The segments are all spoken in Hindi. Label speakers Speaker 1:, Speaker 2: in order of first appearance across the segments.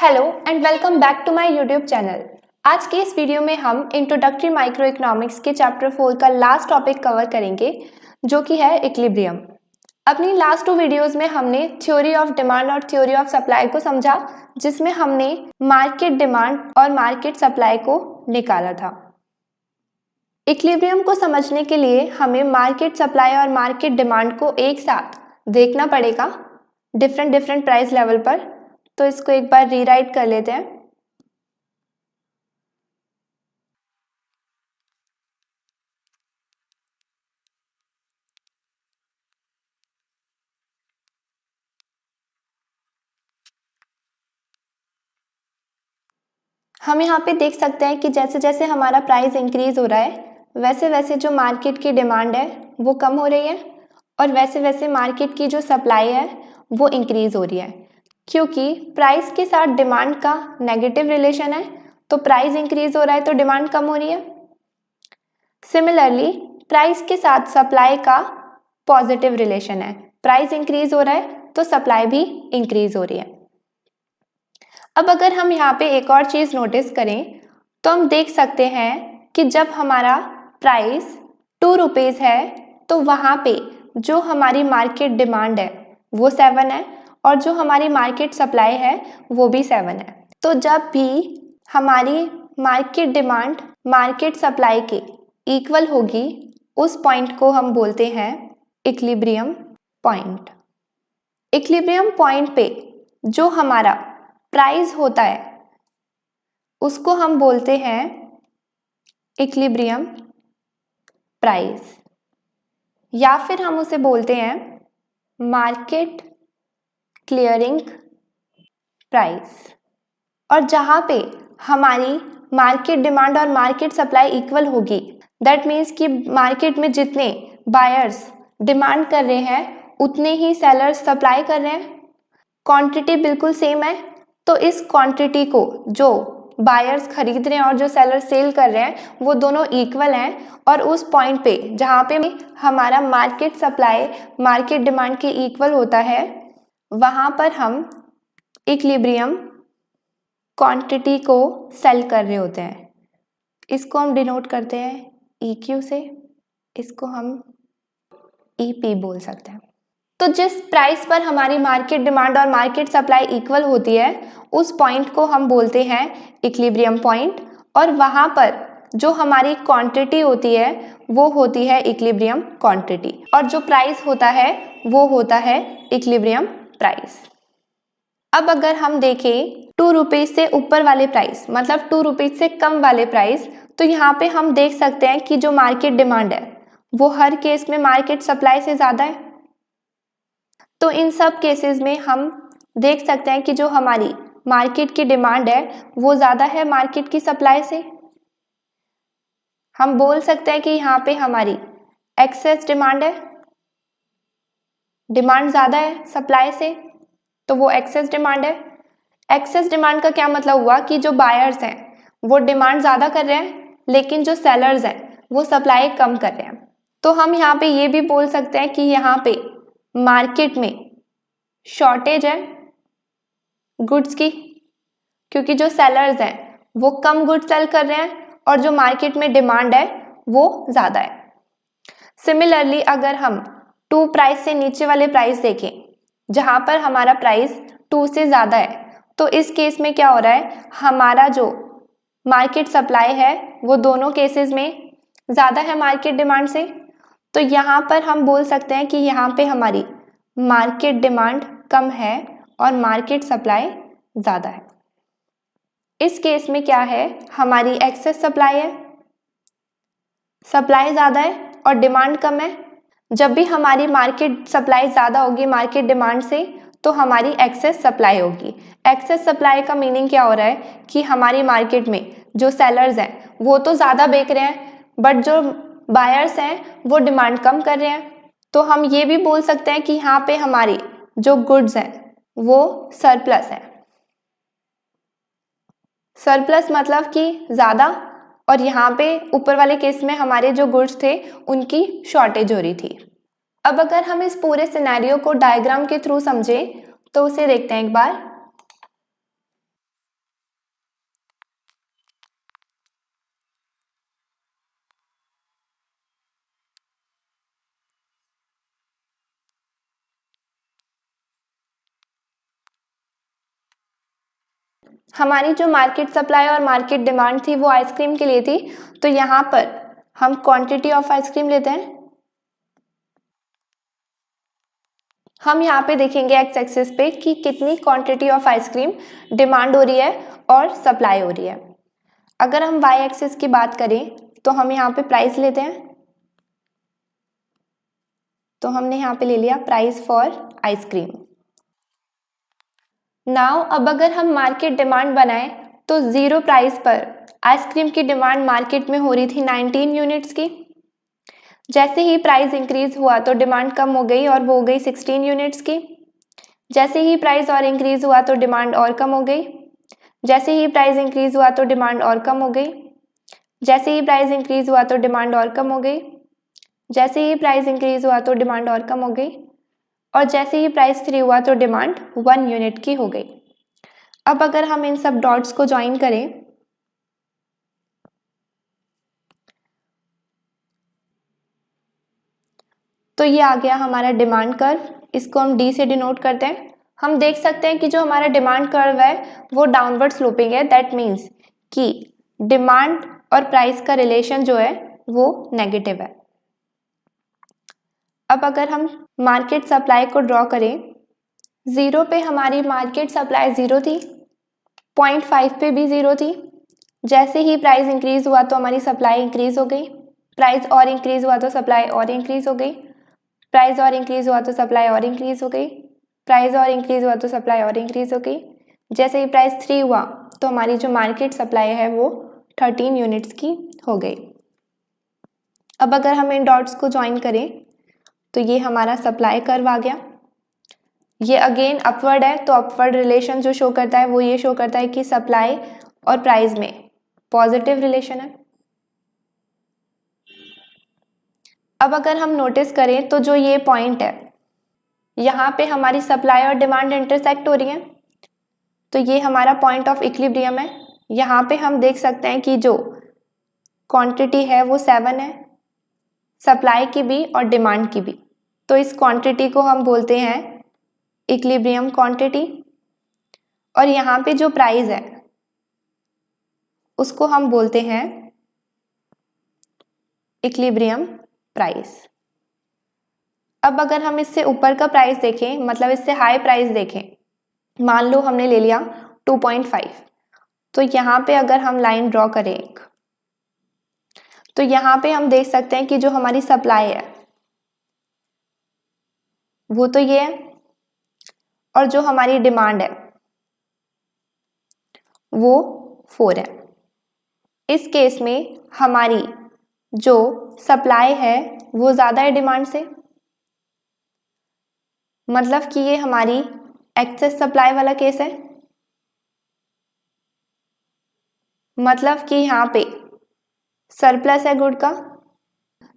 Speaker 1: Hello and welcome back to my YouTube channel. आज के इस वीडियो में हम इंट्रोडक्टरी माइक्रो इकोनॉमिक्स के चैप्टर 4 का लास्ट टॉपिक कवर करेंगे जो कि है इक्विलिब्रियम। अपनी लास्ट 2 वीडियोस में हमने थ्योरी ऑफ डिमांड और थ्योरी ऑफ सप्लाई को समझा, जिसमें हमने मार्केट डिमांड और मार्केट सप्लाई को निकाला था। इक्विलिब्रियम को समझने के लिए हमें मार्केट सप्लाई और मार्केट डिमांड को एक साथ देखना पड़ेगा डिफरेंट प्राइस लेवल पर। तो इसको एक बार रीराइट कर लेते हैं। हम यहाँ पे देख सकते हैं कि जैसे जैसे हमारा प्राइस इंक्रीज हो रहा है वैसे वैसे जो मार्केट की डिमांड है वो कम हो रही है और वैसे वैसे मार्केट की जो सप्लाई है वो इंक्रीज हो रही है। क्योंकि प्राइस के साथ डिमांड का नेगेटिव रिलेशन है, तो प्राइस इंक्रीज हो रहा है तो डिमांड कम हो रही है। सिमिलरली प्राइस के साथ सप्लाई का पॉजिटिव रिलेशन है, प्राइस इंक्रीज हो रहा है तो सप्लाई भी इंक्रीज हो रही है। अब अगर हम यहाँ पे एक और चीज़ नोटिस करें तो हम देख सकते हैं कि जब हमारा प्राइस 2 रुपीज़ है तो वहाँ पे जो हमारी मार्केट डिमांड है वो 7 है और जो हमारी मार्केट सप्लाई है वो भी 7 है। तो जब भी हमारी मार्केट डिमांड मार्केट सप्लाई के इक्वल होगी उस पॉइंट को हम बोलते हैं इक्विलिब्रियम पॉइंट। इक्विलिब्रियम पॉइंट पे जो हमारा प्राइस होता है उसको हम बोलते हैं इक्विलिब्रियम प्राइस, या फिर हम उसे बोलते हैं मार्केट क्लियरिंग प्राइस। और जहाँ पे हमारी मार्केट डिमांड और मार्केट सप्लाई इक्वल होगी, दैट मीन्स कि मार्केट में जितने बायर्स डिमांड कर रहे हैं उतने ही सेलर्स सप्लाई कर रहे हैं, क्वांटिटी बिल्कुल सेम है, तो इस क्वांटिटी को जो बायर्स खरीद रहे हैं और जो सेलर्स सेल कर रहे हैं वो दोनों इक्वल हैं। और उस पॉइंट पे जहाँ पे हमारा मार्केट सप्लाई मार्केट डिमांड के इक्वल होता है वहाँ पर हम इक्विलिब्रियम क्वांटिटी को सेल कर रहे होते हैं। इसको हम डिनोट करते हैं EQ से, इसको हम EP बोल सकते हैं। तो जिस प्राइस पर हमारी मार्केट डिमांड और मार्केट सप्लाई इक्वल होती है उस पॉइंट को हम बोलते हैं इक्विलिब्रियम पॉइंट, और वहाँ पर जो हमारी क्वांटिटी होती है वो होती है इक्विलिब्रियम क्वांटिटी, और जो प्राइस होता है वो होता है इक्विलिब्रियम प्राइस। अब अगर हम देखें 2 रुपीज़ से ऊपर वाले प्राइस, मतलब 2 रुपीज़ से कम वाले प्राइस, तो यहाँ पे हम देख सकते हैं कि जो मार्केट डिमांड है वो हर केस में मार्केट सप्लाई से ज़्यादा है। तो इन सब केसेस में हम देख सकते हैं कि जो हमारी मार्केट की डिमांड है वो ज़्यादा है मार्केट की सप्लाई से। हम बोल सकते हैं कि यहाँ पे हमारी एक्सेस डिमांड है, डिमांड ज़्यादा है सप्लाई से, तो वो एक्सेस डिमांड है। एक्सेस डिमांड का क्या मतलब हुआ कि जो बायर्स हैं वो डिमांड ज़्यादा कर रहे हैं लेकिन जो सेलर्स हैं वो सप्लाई कम कर रहे हैं। तो हम यहाँ पे ये भी बोल सकते हैं कि यहाँ पे मार्केट में शॉर्टेज है गुड्स की, क्योंकि जो सेलर्स हैं वो कम गुड्स सेल कर रहे हैं और जो मार्केट में डिमांड है वो ज़्यादा है। सिमिलरली अगर हम 2 प्राइस से नीचे वाले प्राइस देखें जहाँ पर हमारा प्राइस 2 से ज़्यादा है, तो इस केस में क्या हो रहा है, हमारा जो मार्केट सप्लाई है वो दोनों केसेस में ज़्यादा है मार्केट डिमांड से। तो यहाँ पर हम बोल सकते हैं कि यहाँ पे हमारी मार्केट डिमांड कम है और मार्केट सप्लाई ज़्यादा है। इस केस में क्या है, हमारी एक्सेस सप्लाई है, सप्लाई ज़्यादा है और डिमांड कम है। जब भी हमारी मार्केट सप्लाई ज़्यादा होगी मार्केट डिमांड से तो हमारी एक्सेस सप्लाई होगी। एक्सेस सप्लाई का मीनिंग क्या हो रहा है कि हमारी मार्केट में जो सेलर्स हैं वो तो ज़्यादा बेच रहे हैं बट जो बायर्स हैं वो डिमांड कम कर रहे हैं। तो हम ये भी बोल सकते हैं कि यहाँ पे हमारी जो गुड्स हैं वो सरप्लस है। सरप्लस मतलब कि ज़्यादा, और यहाँ पे ऊपर वाले केस में हमारे जो गुड्स थे उनकी शॉर्टेज हो रही थी। अब अगर हम इस पूरे सिनेरियो को डायग्राम के थ्रू समझें तो उसे देखते हैं एक बार। हमारी जो मार्केट सप्लाई और मार्केट डिमांड थी वो आइसक्रीम के लिए थी, तो यहाँ पर हम क्वांटिटी ऑफ आइसक्रीम लेते हैं। हम यहाँ पे देखेंगे एक्स एक्सिस पे कि कितनी क्वांटिटी ऑफ आइसक्रीम डिमांड हो रही है और सप्लाई हो रही है। अगर हम वाई एक्सिस की बात करें तो हम यहाँ पे प्राइस लेते हैं, तो हमने यहाँ पे ले लिया प्राइस फॉर आइसक्रीम। नाउ अब अगर हम मार्केट डिमांड बनाएं तो जीरो प्राइस पर आइसक्रीम की डिमांड मार्केट में हो रही थी 19 यूनिट्स की। जैसे ही प्राइस इंक्रीज हुआ तो डिमांड कम हो गई और वो हो गई 16 यूनिट्स की। जैसे ही प्राइस और इंक्रीज हुआ तो डिमांड और कम हो गई। जैसे ही प्राइस इंक्रीज हुआ तो डिमांड और कम हो गई। जैसे ही प्राइस इंक्रीज हुआ तो डिमांड और कम हो गई। जैसे ही प्राइस इंक्रीज हुआ तो डिमांड और कम हो गई। और जैसे ही प्राइस 3 हुआ तो डिमांड 1 यूनिट की हो गई। अब अगर हम इन सब डॉट्स को ज्वाइन करें तो ये आ गया हमारा डिमांड कर्व। इसको हम डी से डिनोट करते हैं। हम देख सकते हैं कि जो हमारा डिमांड कर्व है वो डाउनवर्ड स्लोपिंग है। दैट मीन्स कि डिमांड और प्राइस का रिलेशन जो है वो नेगेटिव है। अब अगर हम मार्केट सप्लाई को ड्रॉ करें, 0 पे हमारी मार्केट सप्लाई 0 थी, 0.5 पे भी 0 थी। जैसे ही प्राइस इंक्रीज हुआ तो हमारी सप्लाई इंक्रीज हो गई। प्राइस और इंक्रीज हुआ तो सप्लाई और इंक्रीज हो गई। प्राइस और इंक्रीज हुआ तो सप्लाई और इंक्रीज हो गई। प्राइस और इंक्रीज हुआ तो सप्लाई और इंक्रीज हो गई। जैसे ही प्राइस 3 हुआ तो हमारी जो मार्केट सप्लाई है वो 13 यूनिट्स की हो गई। अब अगर हम इन डॉट्स को ज्वाइन करें तो ये हमारा सप्लाई कर्व आ गया। ये अगेन अपवर्ड है, तो अपवर्ड रिलेशन जो शो करता है वो ये शो करता है कि सप्लाई और प्राइस में पॉजिटिव रिलेशन है। अब अगर हम नोटिस करें तो जो ये पॉइंट है यहाँ पे हमारी सप्लाई और डिमांड इंटरसेक्ट हो रही है, तो ये हमारा पॉइंट ऑफ इक्विलिब्रियम है। यहाँ पे हम देख सकते हैं कि जो क्वांटिटी है वो 7 है, सप्लाई की भी और डिमांड की भी। तो इस क्वांटिटी को हम बोलते हैं इक्विलिब्रियम क्वांटिटी, और यहाँ पे जो प्राइस है उसको हम बोलते हैं इक्विलिब्रियम प्राइस। अब अगर हम इससे ऊपर का प्राइस देखें, मतलब इससे हाई प्राइस देखें, मान लो हमने ले लिया 2.5, तो यहाँ पे अगर हम लाइन ड्रॉ करें तो यहाँ पे हम देख सकते हैं कि जो हमारी सप्लाई है वो तो ये है, और जो हमारी डिमांड है वो 4 है। इस केस में हमारी जो सप्लाई है वो ज़्यादा है डिमांड से, मतलब कि ये हमारी एक्सेस सप्लाई वाला केस है। मतलब कि यहाँ पे सरप्लस है गुड का।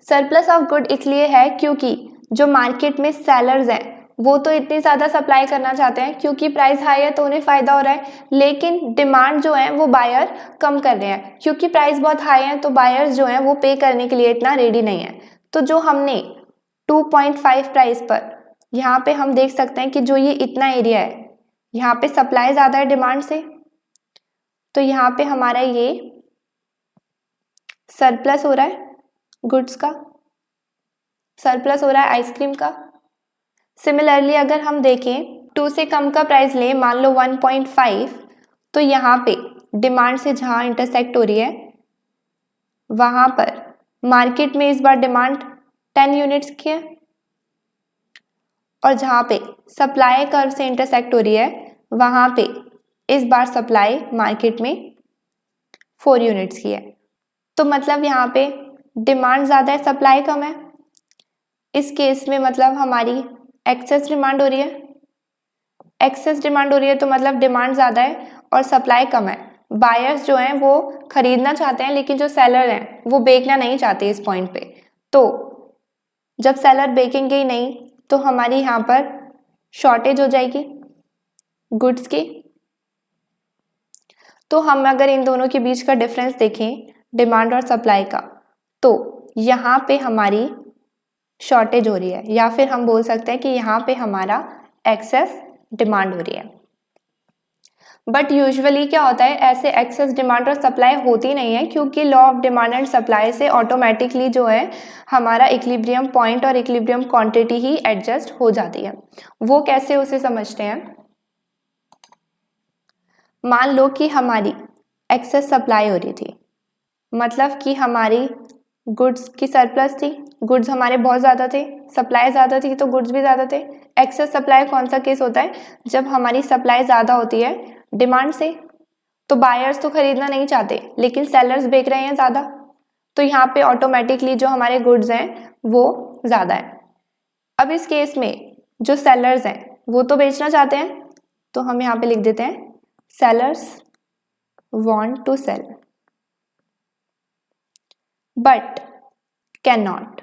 Speaker 1: सरप्लस ऑफ गुड इसलिए है क्योंकि जो मार्केट में सेलर्स हैं वो तो इतनी ज़्यादा सप्लाई करना चाहते हैं क्योंकि प्राइस हाई है तो उन्हें फ़ायदा हो रहा है, लेकिन डिमांड जो है वो बायर कम कर रहे हैं क्योंकि प्राइस बहुत हाई है, तो बायर्स जो हैं वो पे करने के लिए इतना रेडी नहीं है। तो जो हमने 2.5 प्राइस पर यहाँ पे हम देख सकते हैं कि जो ये इतना एरिया है यहाँ पे सप्लाई ज़्यादा है डिमांड से, तो यहाँ पे हमारा ये सरप्लस हो रहा है गुड्स का, सरप्लस हो रहा है आइसक्रीम का। सिमिलरली अगर हम देखें 2 से कम का प्राइस लें, मान लो 1.5, तो यहाँ पे डिमांड से जहाँ इंटरसेक्ट हो रही है वहाँ पर मार्केट में इस बार डिमांड 10 यूनिट्स की है, और जहाँ पे सप्लाई कर्व से इंटरसेक्ट हो रही है वहाँ पे इस बार सप्लाई मार्केट में 4 यूनिट्स की है। तो मतलब यहाँ पे डिमांड ज़्यादा है सप्लाई कम है। इस केस में मतलब हमारी एक्सेस डिमांड हो रही है। एक्सेस डिमांड हो रही है तो मतलब डिमांड ज़्यादा है और सप्लाई कम है। बायर्स जो हैं वो खरीदना चाहते हैं, लेकिन जो सेलर हैं वो बेचना नहीं चाहते इस पॉइंट पे। तो जब सेलर बेचेंगे ही नहीं तो हमारी यहाँ पर शॉर्टेज हो जाएगी गुड्स की। तो हम अगर इन दोनों के बीच का डिफरेंस देखें डिमांड और सप्लाई का, तो यहाँ पे हमारी शॉर्टेज हो रही है, या फिर हम बोल सकते हैं कि यहाँ पे हमारा एक्सेस डिमांड हो रही है। बट यूजुअली क्या होता है, ऐसे एक्सेस डिमांड और सप्लाई होती नहीं है, क्योंकि law of demand and supply से ऑटोमेटिकली जो है हमारा इक्विलिब्रियम पॉइंट और इक्विलिब्रियम क्वांटिटी ही एडजस्ट हो जाती है। वो कैसे, उसे समझते हैं। मान लो कि हमारी एक्सेस सप्लाई हो रही थी, मतलब कि हमारी गुड्स की सरप्लस थी, गुड्स हमारे बहुत ज़्यादा थे, सप्लाई ज़्यादा थी तो गुड्स भी ज़्यादा थे। एक्सेस सप्लाई कौन सा केस होता है, जब हमारी सप्लाई ज़्यादा होती है डिमांड से, तो बायर्स तो खरीदना नहीं चाहते लेकिन सेलर्स बेच रहे हैं ज़्यादा, तो यहाँ पे ऑटोमेटिकली जो हमारे गुड्स हैं वो ज़्यादा है। अब इस केस में जो सेलर्स हैं वो तो बेचना चाहते हैं, तो हम यहाँ पे लिख देते हैं sellers want to sell but can not,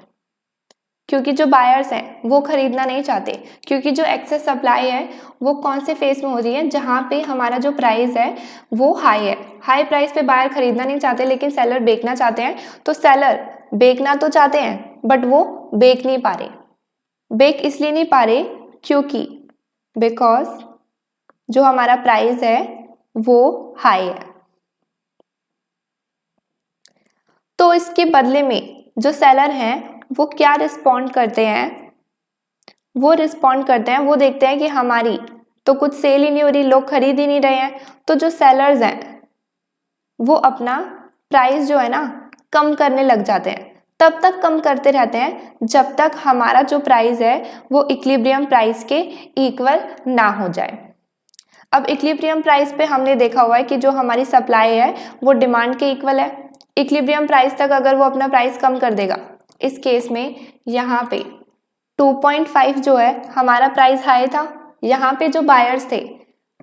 Speaker 1: क्योंकि जो बायर्स हैं वो खरीदना नहीं चाहते, क्योंकि जो एक्सेस सप्लाई है वो कौन से फेस में हो रही है, जहाँ पे हमारा जो प्राइस है वो हाई है, हाई प्राइस पे बायर खरीदना नहीं चाहते लेकिन सेलर बेचना चाहते हैं। तो सेलर बेचना तो चाहते हैं बट वो बेच नहीं पा रहे। बेच इसलिए नहीं पा रहे क्योंकि बिकॉज जो हमारा प्राइस है वो हाई है। तो इसके बदले में जो सेलर हैं वो क्या रिस्पॉन्ड करते हैं, वो देखते हैं कि हमारी तो कुछ सेल ही नहीं हो रही, लोग खरीद ही नहीं रहे हैं, तो जो सेलर्स हैं वो अपना प्राइस जो है ना कम करने लग जाते हैं। तब तक कम करते रहते हैं जब तक हमारा जो प्राइस है वो इक्विलिब्रियम प्राइस के इक्वल ना हो जाए। अब इक्विलिब्रियम प्राइस पे हमने देखा हुआ है कि जो हमारी सप्लाई है वो डिमांड के इक्वल है। इक्विलिब्रियम प्राइस तक अगर वो अपना प्राइस कम कर देगा, इस केस में यहाँ पे 2.5 जो है हमारा प्राइस हाई था, यहाँ पे जो बायर्स थे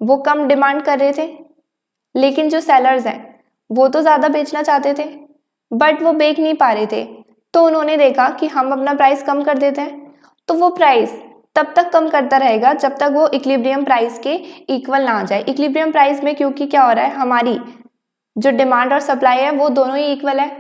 Speaker 1: वो कम डिमांड कर रहे थे, लेकिन जो सेलर्स हैं वो तो ज़्यादा बेचना चाहते थे बट वो बेच नहीं पा रहे थे, तो उन्होंने देखा कि हम अपना प्राइस कम कर देते हैं। तो वो प्राइस तब तक कम करता रहेगा जब तक वो इक्विलिब्रियम प्राइस के इक्वल ना आ जाए। इक्विलिब्रियम प्राइस में क्योंकि क्या हो रहा है, हमारी जो डिमांड और सप्लाई है वो दोनों ही इक्वल है,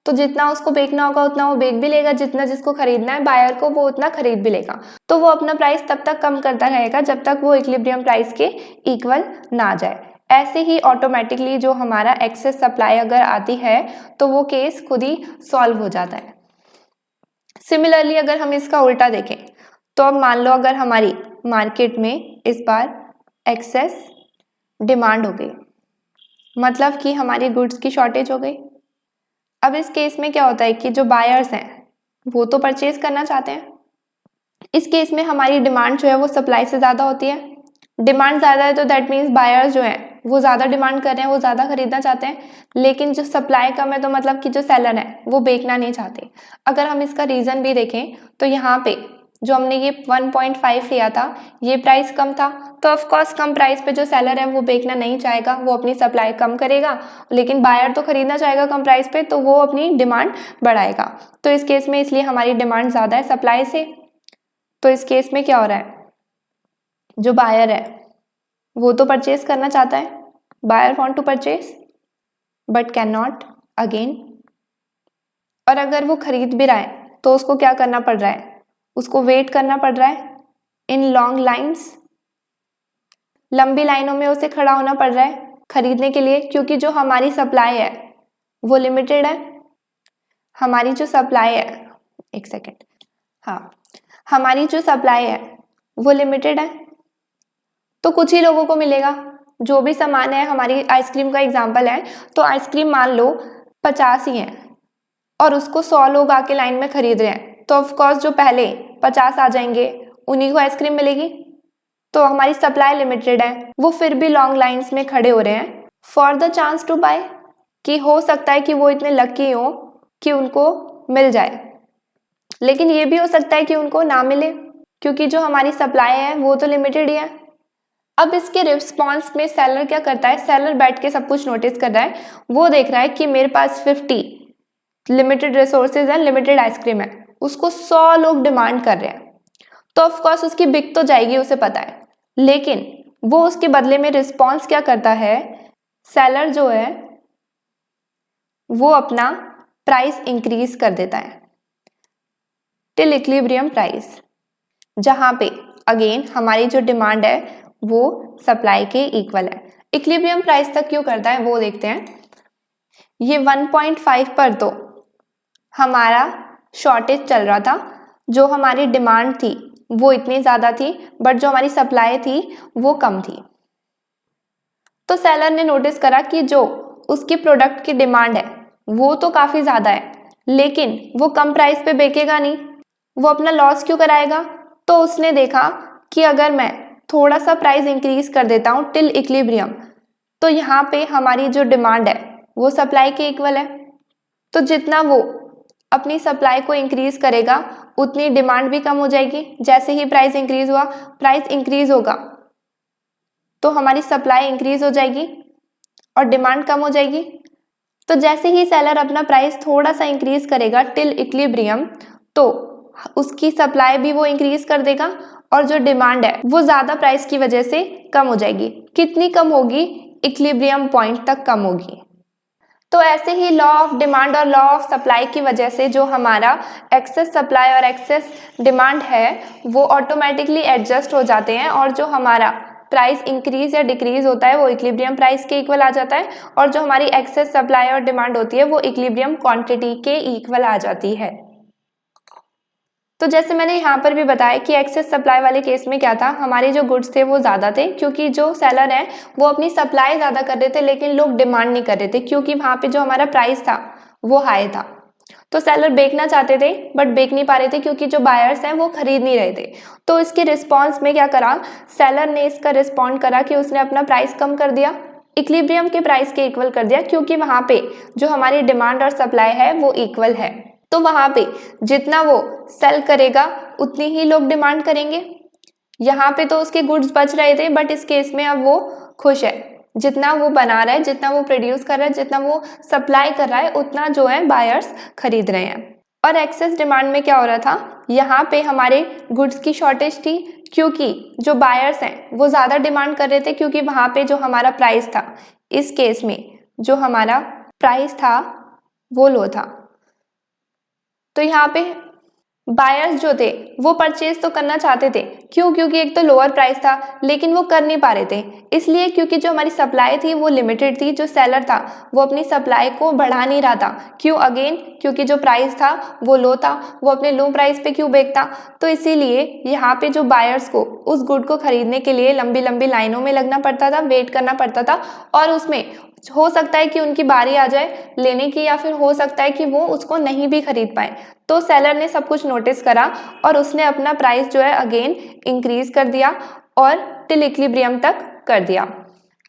Speaker 1: तो जितना उसको बेचना होगा उतना वो बेच भी लेगा, जितना जिसको खरीदना है बायर को वो उतना खरीद भी लेगा। तो वो अपना प्राइस तब तक कम करता रहेगा जब तक वो इक्विलिब्रियम प्राइस के इक्वल ना आ जाए। ऐसे ही ऑटोमेटिकली जो हमारा एक्सेस सप्लाई अगर आती है तो वो केस खुद ही सॉल्व हो जाता है। सिमिलरली अगर हम इसका उल्टा देखें तो अब मान लो अगर हमारी मार्केट में इस बार एक्सेस डिमांड हो गई, मतलब कि हमारी गुड्स की शॉर्टेज हो गई। अब इस केस में क्या होता है कि जो बायर्स हैं वो तो परचेज करना चाहते हैं, इस केस में हमारी डिमांड जो है वो सप्लाई से ज़्यादा होती है। डिमांड ज़्यादा है तो दैट मीन्स बायर्स जो हैं वो ज़्यादा डिमांड कर रहे हैं, वो ज़्यादा खरीदना चाहते हैं, लेकिन जो सप्लाई कम है तो मतलब कि जो सेलर है वो बेचना नहीं चाहते। अगर हम इसका रीज़न भी देखें तो यहाँ पे जो हमने ये 1.5 लिया था ये प्राइस कम था, तो ऑफकोर्स कम प्राइस पे जो सेलर है वो बेचना नहीं चाहेगा, वो अपनी सप्लाई कम करेगा, लेकिन बायर तो खरीदना चाहेगा कम प्राइस पे, तो वो अपनी डिमांड बढ़ाएगा। तो इस केस में इसलिए हमारी डिमांड ज़्यादा है सप्लाई से, तो इस केस में क्या हो रहा है, जो बायर है वो तो परचेज करना चाहता है, buyer want to purchase but can not again, और अगर वो खरीद भी रहा है तो उसको क्या करना पड़ रहा है, उसको वेट करना पड़ रहा है इन लॉन्ग लाइन्स, लंबी लाइनों में उसे खड़ा होना पड़ रहा है खरीदने के लिए, क्योंकि जो हमारी सप्लाई है वो लिमिटेड है। हमारी जो सप्लाई है, एक सेकेंड, हाँ, हमारी जो सप्लाई है वो लिमिटेड है, तो कुछ ही लोगों को मिलेगा। जो भी सामान है, हमारी आइसक्रीम का एग्जांपल है, तो आइसक्रीम मान लो 50 ही हैं और उसको 100 लोग आके लाइन में खरीद रहे हैं, तो ऑफकोर्स जो पहले 50 आ जाएंगे उन्हीं को आइसक्रीम मिलेगी। तो हमारी सप्लाई लिमिटेड है, वो फिर भी लॉन्ग लाइन्स में खड़े हो रहे हैं for the chance to buy, कि हो सकता है कि वो इतने लकी हो कि उनको मिल जाए, लेकिन ये भी हो सकता है कि उनको ना मिले, क्योंकि जो हमारी सप्लाई है वो तो लिमिटेड ही है। अब इसके रिस्पॉन्स में सेलर क्या करता है, सेलर बैठ के सब कुछ नोटिस कर रहा है, वो देख रहा है कि मेरे पास 50 लिमिटेड रिसोर्सेज है, लिमिटेड आइसक्रीम है, उसको 100 लोग डिमांड कर रहे हैं, तो ऑफकोर्स उसकी बिक तो जाएगी, उसे पता है, लेकिन वो उसके बदले में रिस्पॉन्स क्या करता है, सेलर जो है वो अपना प्राइस इंक्रीज कर देता है टिल इक्विलिब्रियम प्राइस, जहां पे अगेन हमारी जो डिमांड है वो सप्लाई के इक्वल है। इक्विलिब्रियम प्राइस तक क्यों करता है वो देखते हैं। ये 1.5 पर तो हमारा शॉर्टेज चल रहा था, जो हमारी डिमांड थी वो इतनी ज़्यादा थी, बट जो हमारी सप्लाई थी वो कम थी। तो सेलर ने नोटिस करा कि जो उसकी प्रोडक्ट की डिमांड है वो तो काफ़ी ज़्यादा है, लेकिन वो कम प्राइस पे बेचेगा नहीं, वो अपना लॉस क्यों कराएगा। तो उसने देखा कि अगर मैं थोड़ा सा प्राइस इंक्रीज कर देता हूँ टिल इक्विलिब्रियम, तो यहाँ पे हमारी जो डिमांड है वो सप्लाई के इक्वल है। तो जितना वो अपनी सप्लाई को इंक्रीज करेगा उतनी डिमांड भी कम हो जाएगी। जैसे ही प्राइस इंक्रीज हुआ, प्राइस इंक्रीज होगा तो हमारी सप्लाई इंक्रीज हो जाएगी और डिमांड कम हो जाएगी। तो जैसे ही सेलर अपना प्राइस थोड़ा सा इंक्रीज करेगा टिल इक्विलिब्रियम, तो उसकी सप्लाई भी वो इंक्रीज कर देगा और जो डिमांड है वो ज़्यादा प्राइस की वजह से कम हो जाएगी। कितनी कम होगी? इक्विलिब्रियम पॉइंट तक कम होगी। तो ऐसे ही लॉ ऑफ डिमांड और लॉ ऑफ सप्लाई की वजह से जो हमारा एक्सेस सप्लाई और एक्सेस डिमांड है वो ऑटोमेटिकली एडजस्ट हो जाते हैं, और जो हमारा प्राइस इंक्रीज या डिक्रीज होता है वो इक्विलिब्रियम प्राइस के इक्वल आ जाता है, और जो हमारी एक्सेस सप्लाई और डिमांड होती है वो इक्विलिब्रियम क्वांटिटी के इक्वल आ जाती है। तो जैसे मैंने यहाँ पर भी बताया कि एक्सेस सप्लाई वाले केस में क्या था, हमारे जो गुड्स थे वो ज़्यादा थे, क्योंकि जो सेलर है वो अपनी सप्लाई ज़्यादा कर रहे थे लेकिन लोग डिमांड नहीं कर रहे थे, क्योंकि वहाँ पे जो हमारा प्राइस था वो हाई था। तो सेलर बेचना चाहते थे बट बेच नहीं पा रहे थे क्योंकि जो बायर्स हैं वो खरीद नहीं रहे थे। तो इसके रिस्पॉन्स में क्या करा, सेलर ने इसका रिस्पॉन्ड करा कि उसने अपना प्राइस कम कर दिया, इक्विलिब्रियम के प्राइस के इक्वल कर दिया, क्योंकि वहाँ पे जो हमारी डिमांड और सप्लाई है वो इक्वल है। तो वहाँ पे जितना वो सेल करेगा उतनी ही लोग डिमांड करेंगे। यहाँ पे तो उसके गुड्स बच रहे थे बट इस केस में अब वो खुश है, जितना वो बना रहा है, जितना वो प्रोड्यूस कर रहा है, जितना वो सप्लाई कर रहा है उतना जो है बायर्स खरीद रहे हैं। और एक्सेस डिमांड में क्या हो रहा था, यहाँ पे हमारे गुड्स की शॉर्टेज थी, क्योंकि जो बायर्स हैं वो ज़्यादा डिमांड कर रहे थे, क्योंकि वहाँ पे जो हमारा प्राइस था, इस केस में जो हमारा प्राइस था वो लो था। तो यहाँ पे बायर्स जो थे वो परचेज तो करना चाहते थे, क्यों? क्योंकि एक तो लोअर प्राइस था, लेकिन वो कर नहीं पा रहे थे, इसलिए क्योंकि जो हमारी सप्लाई थी वो लिमिटेड थी। जो सेलर था वो अपनी सप्लाई को बढ़ा नहीं रहा था, क्यों? अगेन क्योंकि जो प्राइस था वो लो था, वो अपने लो प्राइस पे क्यों बेचता। तो इसीलिए यहाँ पे जो बायर्स को उस गुड को खरीदने के लिए लंबी लंबी लाइनों में लगना पड़ता था, वेट करना पड़ता था, और उसमें हो सकता है कि उनकी बारी आ जाए लेने की, या फिर हो सकता है कि वो उसको नहीं भी खरीद पाए। तो सेलर ने सब कुछ नोटिस करा और उसने अपना प्राइस जो है अगेन इंक्रीज कर दिया और टिल इक्विलिब्रियम तक कर दिया,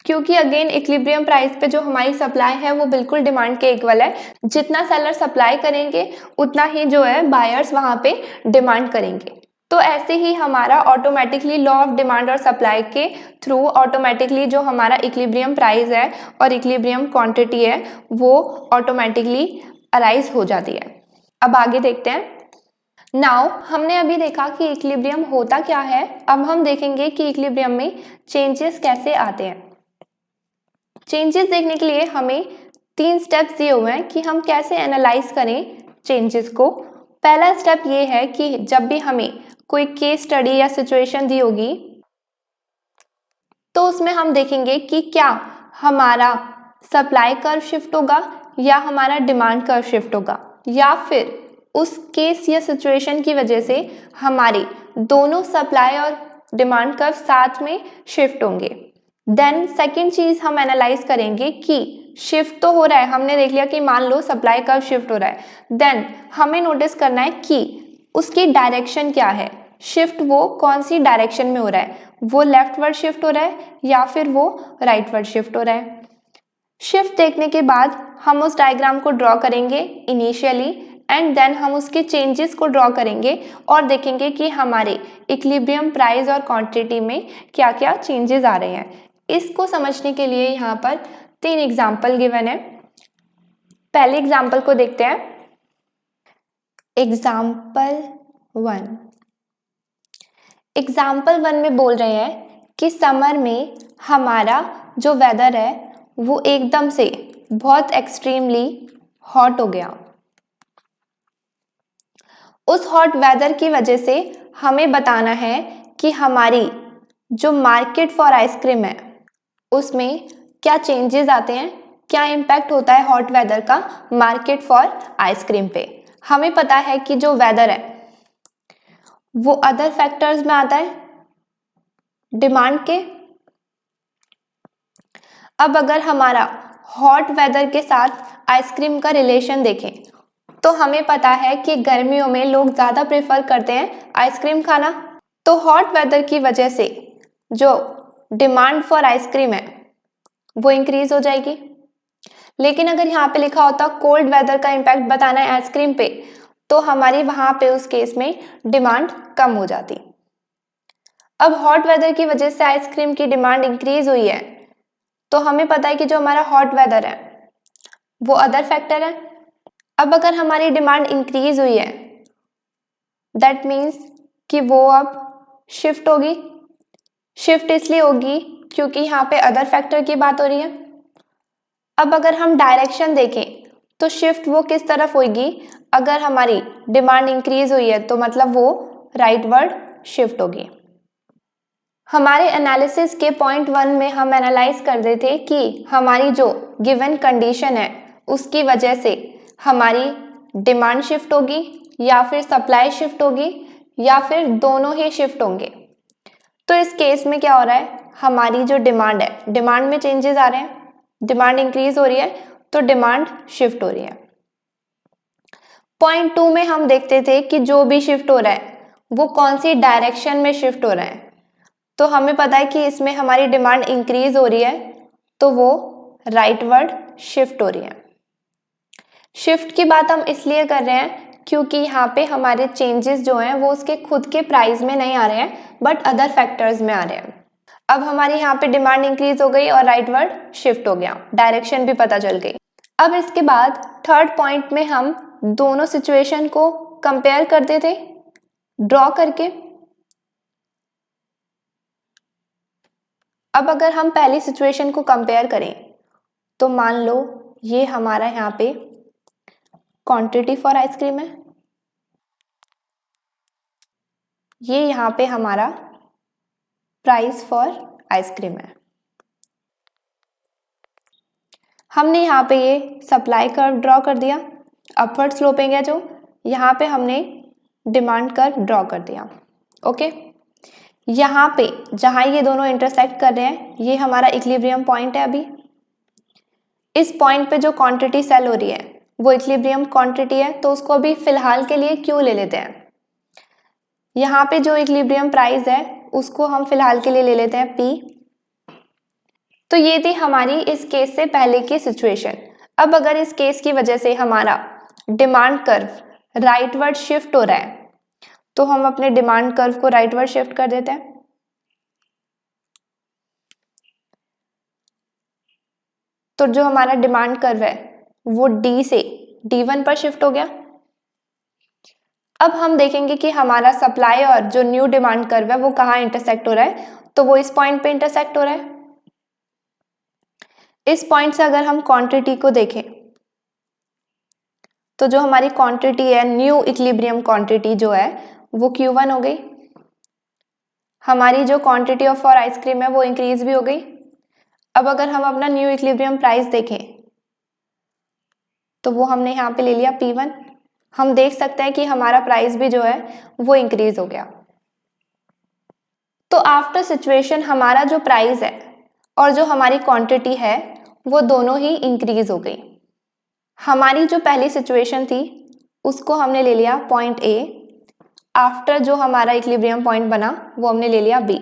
Speaker 1: क्योंकि अगेन इक्विलिब्रियम प्राइस पे जो हमारी सप्लाई है वो बिल्कुल डिमांड के इक्वल है। जितना सेलर सप्लाई करेंगे उतना ही जो है बायर्स वहाँ पे डिमांड करेंगे। तो ऐसे ही हमारा ऑटोमेटिकली लॉ ऑफ डिमांड और सप्लाई के थ्रू ऑटोमेटिकली जो हमारा इक्विलिब्रियम प्राइस है और इक्विलिब्रियम क्वांटिटी है वो ऑटोमेटिकली अराइज हो जाती है। अब आगे देखते हैं। नाउ हमने अभी देखा कि इक्विलिब्रियम होता क्या है, अब हम देखेंगे कि इक्विलिब्रियम में चेंजेस कैसे आते हैं। चेंजेस देखने के लिए हमें 3 स्टेप्स दिए हुए हैं कि हम कैसे एनालाइज करें चेंजेस को। पहला स्टेप ये है कि जब भी हमें कोई केस स्टडी या सिचुएशन दी होगी तो उसमें हम देखेंगे कि क्या हमारा सप्लाई कर्व शिफ्ट होगा या हमारा डिमांड कर्व शिफ्ट होगा, या फिर उस केस या सिचुएशन की वजह से हमारी दोनों सप्लाई और डिमांड कर्व साथ में शिफ्ट होंगे। देन सेकंड चीज हम एनालाइज करेंगे कि शिफ्ट तो हो रहा है, हमने देख लिया कि मान लो सप्लाई कर्व शिफ्ट हो रहा है, देन हमें नोटिस करना है कि उसकी डायरेक्शन क्या है, शिफ्ट वो कौन सी डायरेक्शन में हो रहा है, वो लेफ्टवर्ड शिफ्ट हो रहा है या फिर वो राइटवर्ड शिफ्ट हो रहा है। शिफ्ट देखने के बाद हम उस डायग्राम को ड्रॉ करेंगे इनिशियली, एंड देन हम उसके चेंजेस को ड्रॉ करेंगे और देखेंगे कि हमारे इक्विलिब्रियम प्राइस और क्वांटिटी में क्या क्या चेंजेस आ रहे हैं। इसको समझने के लिए यहाँ पर 3 एग्जाम्पल गिवन है। पहले एग्जाम्पल को देखते हैं। एग्जाम्पल 1 में बोल रहे हैं कि समर में हमारा जो वेदर है वो एकदम से बहुत एक्सट्रीमली हॉट हो गया। उस हॉट वेदर की वजह से हमें बताना है कि हमारी जो मार्केट फॉर आइसक्रीम है उसमें क्या चेंजेस आते हैं, क्या इम्पैक्ट होता है हॉट वेदर का मार्केट फॉर आइसक्रीम पे। हमें पता है कि जो वेदर है वो अदर फैक्टर्स में आता है डिमांड के। अब अगर हमारा हॉट वेदर के साथ आइसक्रीम का रिलेशन देखें तो हमें पता है कि गर्मियों में लोग ज़्यादा प्रेफर करते हैं आइसक्रीम खाना। तो हॉट वेदर की वजह से जो डिमांड फॉर आइसक्रीम है वो इंक्रीज हो जाएगी। लेकिन अगर यहाँ पे लिखा होता कोल्ड वेदर का इम्पैक्ट बताना है आइसक्रीम पे, तो हमारी वहाँ पे उस केस में डिमांड कम हो जाती। अब हॉट वेदर की वजह से आइसक्रीम की डिमांड इंक्रीज हुई है, तो हमें पता है कि जो हमारा हॉट वेदर है वो अदर फैक्टर है। अब अगर हमारी डिमांड इंक्रीज हुई है दैट मीन्स कि वो अब शिफ्ट होगी। शिफ्ट इसलिए होगी क्योंकि यहाँ पे अदर फैक्टर की बात हो रही है। अब अगर हम डायरेक्शन देखें तो शिफ्ट वो किस तरफ होगी, अगर हमारी डिमांड इंक्रीज हुई है तो मतलब वो राइटवर्ड शिफ्ट होगी। हमारे एनालिसिस के पॉइंट 1 में हम एनालाइज कर रहे थे कि हमारी जो गिवन कंडीशन है उसकी वजह से हमारी डिमांड शिफ्ट होगी या फिर सप्लाई शिफ्ट होगी या फिर दोनों ही शिफ्ट होंगे। तो इस केस में क्या हो रहा है, हमारी जो डिमांड है, डिमांड में चेंजेस आ रहे हैं, डिमांड इंक्रीज हो रही है तो डिमांड शिफ्ट हो रही है। पॉइंट 2 में हम देखते थे कि जो भी शिफ्ट हो रहा है वो कौन सी डायरेक्शन में शिफ्ट हो रहा है। तो हमें पता है कि इसमें हमारी डिमांड इंक्रीज हो रही है तो वो राइटवर्ड शिफ्ट हो रही है। शिफ्ट की बात हम इसलिए कर रहे हैं क्योंकि यहाँ पे हमारे चेंजेस जो हैं वो उसके खुद के प्राइस में नहीं आ रहे हैं बट अदर फैक्टर्स में आ रहे हैं। अब हमारी यहाँ पे डिमांड इंक्रीज हो गई और राइटवर्ड शिफ्ट हो गया, डायरेक्शन भी पता चल गई। अब इसके बाद थर्ड पॉइंट में हम दोनों सिचुएशन को कंपेयर करते थे ड्रॉ करके। अब अगर हम पहली सिचुएशन को कंपेयर करें तो मान लो ये हमारा यहाँ पे क्वांटिटी फॉर आइसक्रीम है, ये यहाँ पे हमारा प्राइस फॉर आइसक्रीम है। हमने यहाँ पे ये सप्लाई कर्व ड्रॉ कर दिया, अपवर्ड स्लोपिंग है जो, यहाँ पे हमने डिमांड कर्व ड्रॉ कर दिया। ओके, यहाँ पे जहाँ ये दोनों इंटरसेक्ट कर रहे हैं ये हमारा इक्विलिब्रियम पॉइंट है। अभी इस पॉइंट पे जो क्वांटिटी सेल हो रही है वो इक्विलिब्रियम क्वांटिटी है, तो उसको अभी फिलहाल के लिए क्यों ले लेते हैं। यहाँ पे जो इक्विलिब्रियम प्राइस है उसको हम फिलहाल के लिए ले लेते हैं P। तो ये थी हमारी इस केस से पहले की सिचुएशन। अब अगर इस केस की वजह से हमारा डिमांड कर्व राइटवर्ड शिफ्ट हो रहा है तो हम अपने डिमांड कर्व को राइटवर्ड शिफ्ट कर देते हैं। तो जो हमारा डिमांड कर्व है वो D से D1 पर शिफ्ट हो गया। अब हम देखेंगे कि हमारा सप्लाई और जो न्यू डिमांड कर्व है वो कहाँ इंटरसेक्ट हो रहा है, तो वो इस पॉइंट पे इंटरसेक्ट हो रहा है। इस पॉइंट से अगर हम क्वांटिटी को देखें तो जो हमारी क्वांटिटी है न्यू इक्विलिब्रियम क्वांटिटी जो है वो Q1 हो गई। हमारी जो क्वांटिटी ऑफ फॉर आइसक्रीम है वो इंक्रीज भी हो गई। अब अगर हम अपना न्यू इक्विलिब्रियम प्राइस देखें तो वो हमने यहाँ पे ले लिया P1। हम देख सकते हैं कि हमारा प्राइस भी जो है वो इंक्रीज हो गया। तो आफ्टर सिचुएशन हमारा जो प्राइस है और जो हमारी क्वांटिटी है वो दोनों ही इंक्रीज हो गई। हमारी जो पहली सिचुएशन थी उसको हमने ले लिया पॉइंट A, आफ्टर जो हमारा इक्विलिब्रियम पॉइंट बना वो हमने ले लिया B।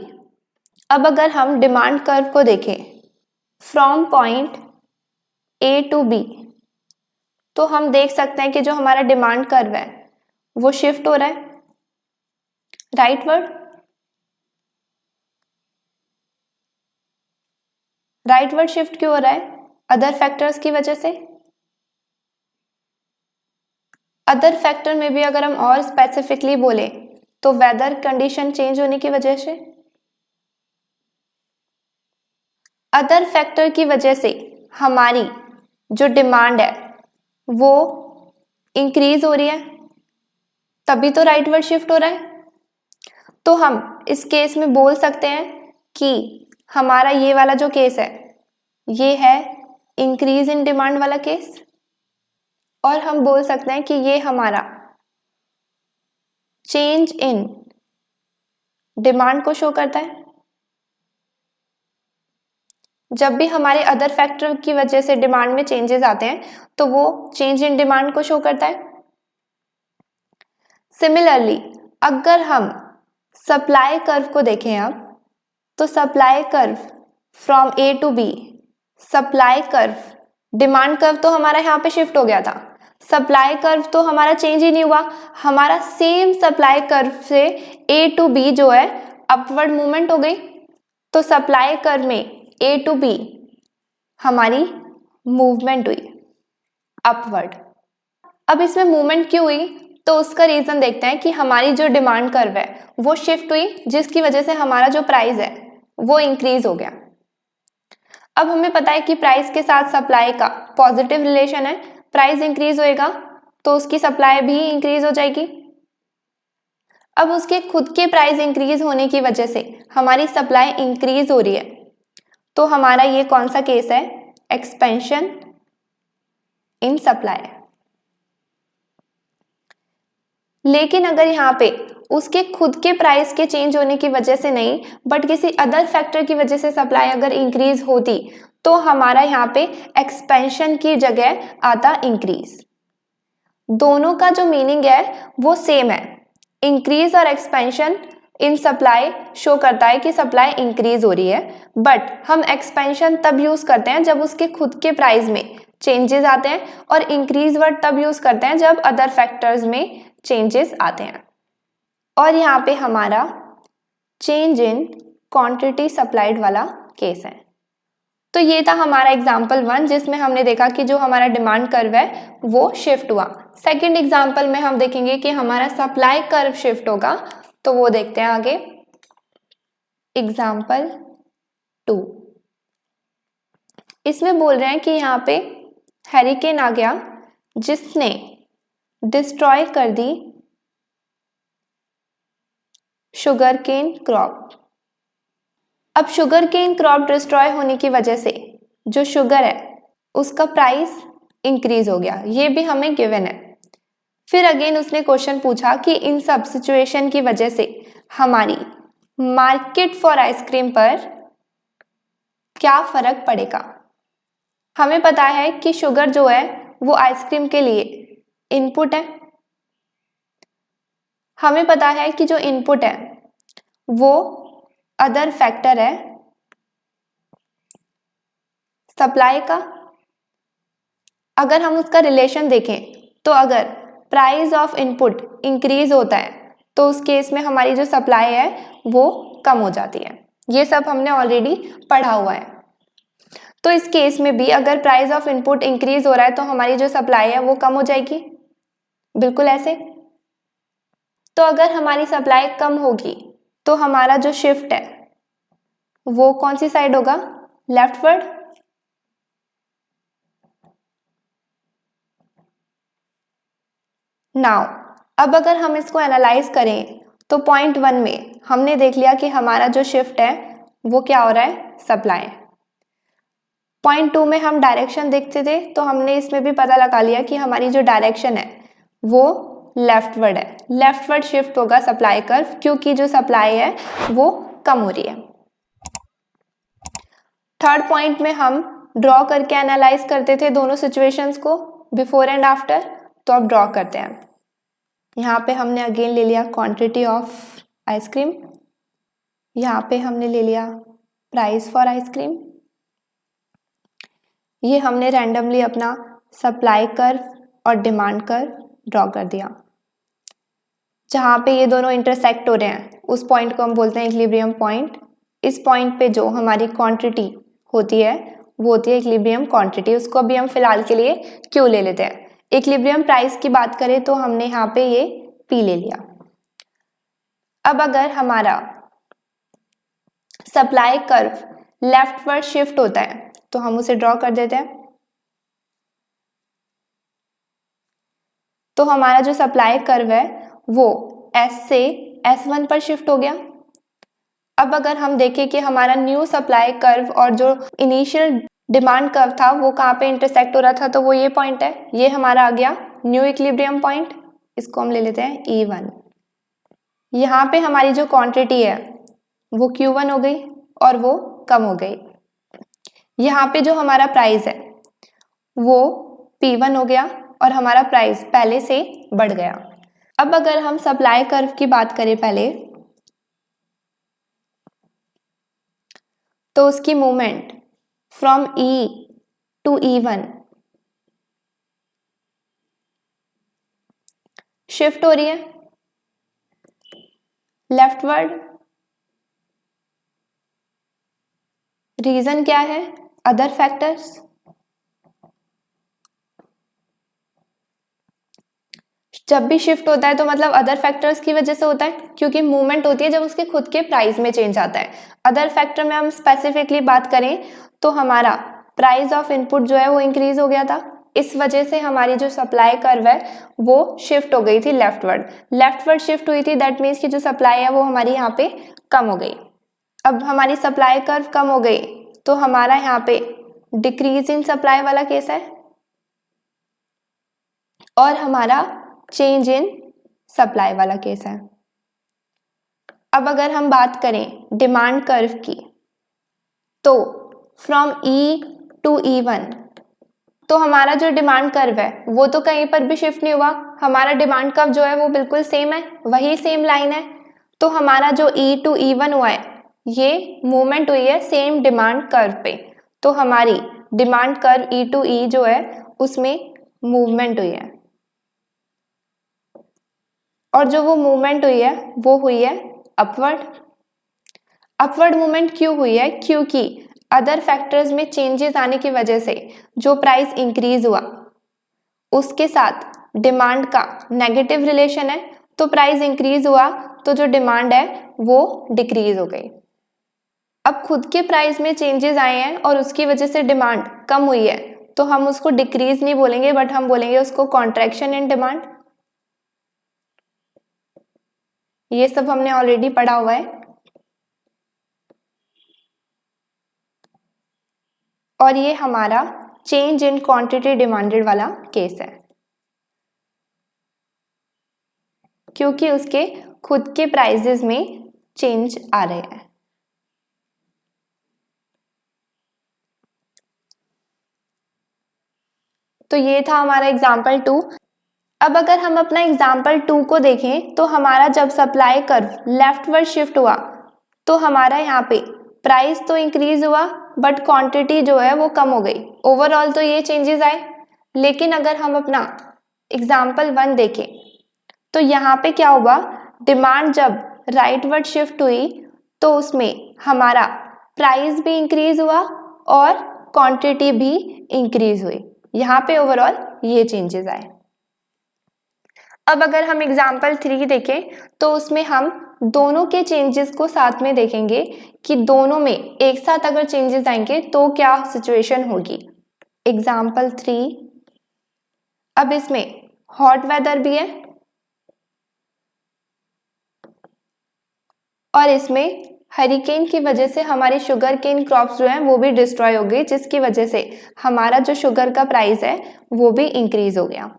Speaker 1: अब अगर हम डिमांड कर्व को देखें from point A to B तो हम देख सकते हैं कि जो हमारा डिमांड कर्व है वो शिफ्ट हो रहा है राइटवर्ड। राइटवर्ड शिफ्ट क्यों हो रहा है, अदर फैक्टर्स की वजह से। अदर फैक्टर में भी अगर हम और स्पेसिफिकली बोले तो वेदर कंडीशन चेंज होने की वजह से। अदर फैक्टर की वजह से हमारी जो डिमांड है वो इंक्रीज हो रही है, तभी तो राइटवर्ड शिफ्ट हो रहा है। तो हम इस केस में बोल सकते हैं कि हमारा ये वाला जो केस है ये है इंक्रीज इन डिमांड वाला केस, और हम बोल सकते हैं कि ये हमारा चेंज इन डिमांड को शो करता है। जब भी हमारे अदर फैक्टर की वजह से डिमांड में चेंजेस आते हैं तो वो चेंज इन डिमांड को शो करता है। सिमिलरली अगर हम सप्लाई कर्व को देखें अब, तो supply curve from A to B, supply curve, demand curve तो हमारा यहाँ पे शिफ्ट हो गया था, सप्लाई कर्व तो हमारा चेंज ही नहीं हुआ, हमारा सेम सप्लाई कर्व से ए टू बी जो है अपवर्ड मूवमेंट हो गई। तो सप्लाई कर्व में ए टू बी हमारी मूवमेंट हुई अपवर्ड। अब इसमें मूवमेंट क्यों हुई, तो उसका रीजन देखते हैं कि हमारी जो डिमांड कर्व है वो शिफ्ट हुई, जिसकी वजह से हमारा जो प्राइस है वो इंक्रीज हो गया। अब हमें पता है कि प्राइस के साथ सप्लाई का पॉजिटिव रिलेशन है, प्राइस इंक्रीज होएगा तो उसकी सप्लाई भी इंक्रीज हो जाएगी। अब उसके खुद के प्राइस इंक्रीज होने की वजह से हमारी सप्लाई इंक्रीज हो रही है, तो हमारा ये कौन सा केस है, एक्सपेंशन इन सप्लाई। लेकिन अगर यहाँ पे उसके खुद के प्राइस के चेंज होने की वजह से नहीं, बट किसी अदर फैक्टर की वजह से सप्लाई अगर इंक्रीज होती, तो हमारा यहाँ पे एक्सपेंशन की जगह आता इंक्रीज। दोनों का जो मीनिंग है वो सेम है, इंक्रीज और एक्सपेंशन इन सप्लाई शो करता है कि सप्लाई इंक्रीज हो रही है, बट हम एक्सपेंशन तब यूज करते हैं जब उसके खुद के प्राइस में चेंजेस आते हैं, और इंक्रीज वर्ड तब यूज करते हैं जब अदर फैक्टर्स में चेंजेस आते हैं। और यहाँ पे हमारा चेंज इन क्वांटिटी सप्लाइड वाला केस है। तो ये था हमारा एग्जाम्पल 1, जिसमें हमने देखा कि जो हमारा डिमांड कर्व है वो शिफ्ट हुआ। सेकंड एग्जाम्पल में हम देखेंगे कि हमारा सप्लाई कर्व शिफ्ट होगा, तो वो देखते हैं आगे। एग्जाम्पल 2, इसमें बोल रहे हैं कि यहाँ पे हैरिकेन आ गया जिसने डिस्ट्रॉय कर दी शुगर केन क्रॉप। अब शुगर केन क्रॉप डिस्ट्रॉय होने की वजह से जो शुगर है उसका प्राइस इंक्रीज हो गया, ये भी हमें गिवन है। फिर अगेन उसने क्वेश्चन पूछा कि इन सब सिचुएशन की वजह से हमारी मार्केट फॉर आइसक्रीम पर क्या फर्क पड़ेगा। हमें पता है कि शुगर जो है वो आइसक्रीम के लिए इनपुट है। हमें पता है कि जो इनपुट है वो अदर फैक्टर है सप्लाई का। अगर हम उसका रिलेशन देखें तो अगर प्राइस ऑफ इनपुट इंक्रीज होता है तो उस केस में हमारी जो सप्लाई है वो कम हो जाती है। ये सब हमने ऑलरेडी पढ़ा हुआ है। तो इस केस में भी अगर प्राइस ऑफ इनपुट इंक्रीज हो रहा है तो हमारी जो सप्लाई है वो कम हो जाएगी, बिल्कुल ऐसे। तो अगर हमारी सप्लाई कम होगी तो हमारा जो शिफ्ट है वो कौन सी साइड होगा, लेफ्टवर्ड। नाउ अब अगर हम इसको एनालाइज करें तो पॉइंट 1 में हमने देख लिया कि हमारा जो शिफ्ट है वो क्या हो रहा है, सप्लाई। पॉइंट 2 में हम डायरेक्शन देखते थे तो हमने इसमें भी पता लगा लिया कि हमारी जो डायरेक्शन है वो लेफ्टवर्ड है, लेफ्टवर्ड शिफ्ट होगा सप्लाई कर्व, क्योंकि जो सप्लाई है वो कम हो रही है। थर्ड पॉइंट में हम ड्रॉ करके एनालाइज करते थे दोनों सिचुएशंस को, बिफोर एंड आफ्टर। तो अब ड्रॉ करते हैं। यहाँ पे हमने अगेन ले लिया क्वांटिटी ऑफ आइसक्रीम, यहाँ पे हमने ले लिया प्राइस फॉर आइसक्रीम, ये हमने रैंडमली अपना सप्लाई कर्व और डिमांड कर्व ड्रॉ कर दिया। जहाँ पे ये दोनों इंटरसेक्ट हो रहे हैं उस पॉइंट को हम बोलते हैं इक्विलिब्रियम पॉइंट। इस पॉइंट पे जो हमारी क्वांटिटी होती है वो होती है इक्विलिब्रियम क्वांटिटी, उसको अभी हम फिलहाल के लिए क्यू ले लेते हैं। इक्विलिब्रियम प्राइस की बात करें तो हमने यहाँ पे ये पी ले लिया। अब अगर हमारा सप्लाई कर्व लेफ्टवर्ड शिफ्ट होता है तो हम उसे ड्रॉ कर देते हैं। तो हमारा जो सप्लाई कर्व है वो S से S1 पर शिफ्ट हो गया। अब अगर हम देखें कि हमारा न्यू सप्लाई कर्व और जो इनिशियल डिमांड कर्व था वो कहाँ पे इंटरसेक्ट हो रहा था, तो वो ये पॉइंट है, ये हमारा आ गया न्यू इक्विलिब्रियम पॉइंट, इसको हम ले लेते हैं E1। यहाँ पे हमारी जो क्वांटिटी है वो Q1 हो गई और वो कम हो गई। यहाँ पे जो हमारा प्राइस है वो P1 हो गया और हमारा प्राइस पहले से बढ़ गया। अब अगर हम सप्लाई कर्व की बात करें पहले, तो उसकी movement from E to E1 shift हो रही है लेफ्टवर्ड। रीजन क्या है? Other factors. जब भी शिफ्ट होता है तो मतलब अदर फैक्टर्स की वजह से होता है, क्योंकि मूवमेंट होती है जब उसके खुद के प्राइस में चेंज आता है। अदर फैक्टर में हम स्पेसिफिकली बात करें तो हमारा प्राइस ऑफ इनपुट जो है वो इंक्रीज हो गया था, इस वजह से हमारी जो सप्लाई कर्व है वो शिफ्ट हो गई थी लेफ्टवर्ड। लेफ्टवर्ड शिफ्ट हुई थी, दैट मीन्स की जो सप्लाई है वो हमारी यहाँ पे कम हो गई। अब हमारी सप्लाई कर्व कम हो गई तो हमारा यहाँ पे डिक्रीज इन सप्लाई वाला केस है और हमारा चेंज इन सप्लाई वाला केस है। अब अगर हम बात करें डिमांड कर्व की, तो फ्रॉम E टू E1, तो हमारा जो डिमांड कर्व है वो तो कहीं पर भी शिफ्ट नहीं हुआ, हमारा डिमांड कर्व जो है वो बिल्कुल सेम है, वही सेम लाइन है। तो हमारा जो E टू E1 हुआ है ये मूवमेंट हुई है सेम डिमांड कर्व पे, तो हमारी demand curve E to E जो है उसमें मूवमेंट हुई है, और जो वो मूवमेंट हुई है वो हुई है अपवर्ड। अपवर्ड मूवमेंट क्यों हुई है? क्योंकि अदर फैक्टर्स में चेंजेस आने की वजह से जो प्राइस इंक्रीज हुआ उसके साथ डिमांड का नेगेटिव रिलेशन है, तो प्राइस इंक्रीज हुआ तो जो डिमांड है वो डिक्रीज हो गई। अब खुद के प्राइस में चेंजेस आए हैं और उसकी वजह से डिमांड कम हुई है, तो हम उसको डिक्रीज नहीं बोलेंगे बट हम बोलेंगे उसको कॉन्ट्रैक्शन इन डिमांड। ये सब हमने ऑलरेडी पढ़ा हुआ है। और ये हमारा चेंज इन क्वांटिटी डिमांडेड वाला केस है, क्योंकि उसके खुद के प्राइसेस में चेंज आ रहे हैं। तो ये था हमारा एग्जाम्पल 2। अब अगर हम अपना एग्जाम्पल 2 को देखें तो हमारा जब सप्लाई कर्व लेफ्टवर्ड शिफ्ट हुआ तो हमारा यहाँ पे प्राइस तो इंक्रीज हुआ बट क्वांटिटी जो है वो कम हो गई। ओवरऑल तो ये चेंजेस आए, लेकिन अगर हम अपना एग्जाम्पल 1 देखें तो यहाँ पे क्या हुआ, डिमांड जब राइटवर्ड शिफ्ट हुई तो उसमें हमारा प्राइस भी इंक्रीज हुआ और क्वांटिटी भी इंक्रीज हुई। यहाँ पे ओवरऑल ये चेंजेस आए। अब अगर हम एग्जाम्पल 3 देखें तो उसमें हम दोनों के चेंजेस को साथ में देखेंगे कि दोनों में एक साथ अगर चेंजेस आएंगे तो क्या सिचुएशन होगी। एग्जाम्पल 3, अब इसमें हॉट वेदर भी है और इसमें हरिकेन की वजह से हमारी शुगर केन क्रॉप्स जो हैं वो भी डिस्ट्रॉय हो गई, जिसकी वजह से हमारा जो शुगर का प्राइस है वो भी इंक्रीज हो गया।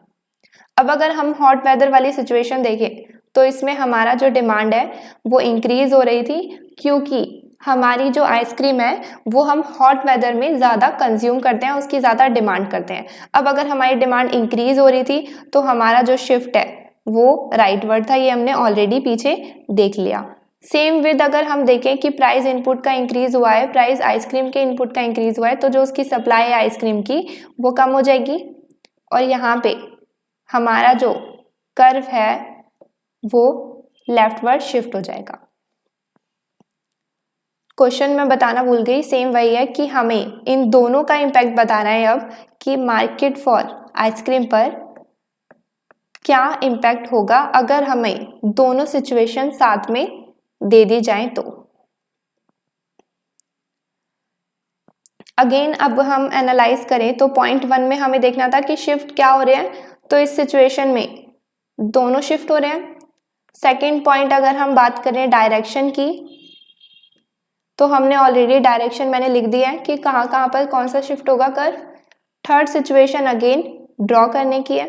Speaker 1: अब अगर हम हॉट वेदर वाली सिचुएशन देखें तो इसमें हमारा जो डिमांड है वो इंक्रीज हो रही थी, क्योंकि हमारी जो आइसक्रीम है वो हम हॉट वेदर में ज़्यादा कंज्यूम करते हैं, उसकी ज़्यादा डिमांड करते हैं। अब अगर हमारी डिमांड इंक्रीज हो रही थी तो हमारा जो शिफ्ट है वो राइटवर्ड था, ये हमने ऑलरेडी पीछे देख लिया। सेम विद अगर हम देखें कि प्राइस इनपुट का इंक्रीज हुआ है, प्राइस आइसक्रीम के इनपुट का इंक्रीज हुआ है, तो जो उसकी सप्लाई है आइसक्रीम की वो कम हो जाएगी और यहाँ पे हमारा जो कर्व है वो लेफ्टवर्ड शिफ्ट हो जाएगा। क्वेश्चन में बताना भूल गई, सेम वही है कि हमें इन दोनों का इम्पैक्ट बताना है अब कि मार्केट फॉर आइसक्रीम पर क्या इम्पैक्ट होगा अगर हमें दोनों सिचुएशन साथ में दे दी जाए तो। अगेन अब हम एनालाइज करें तो पॉइंट 1 में हमें देखना था कि शिफ्ट क्या हो रहे हैं, तो इस सिचुएशन में दोनों शिफ्ट हो रहे हैं। सेकंड पॉइंट अगर हम बात करें डायरेक्शन की, तो हमने ऑलरेडी डायरेक्शन मैंने लिख दिया है कि कहाँ कहाँ पर कौन सा शिफ्ट होगा curve. Third situation again draw करने की है।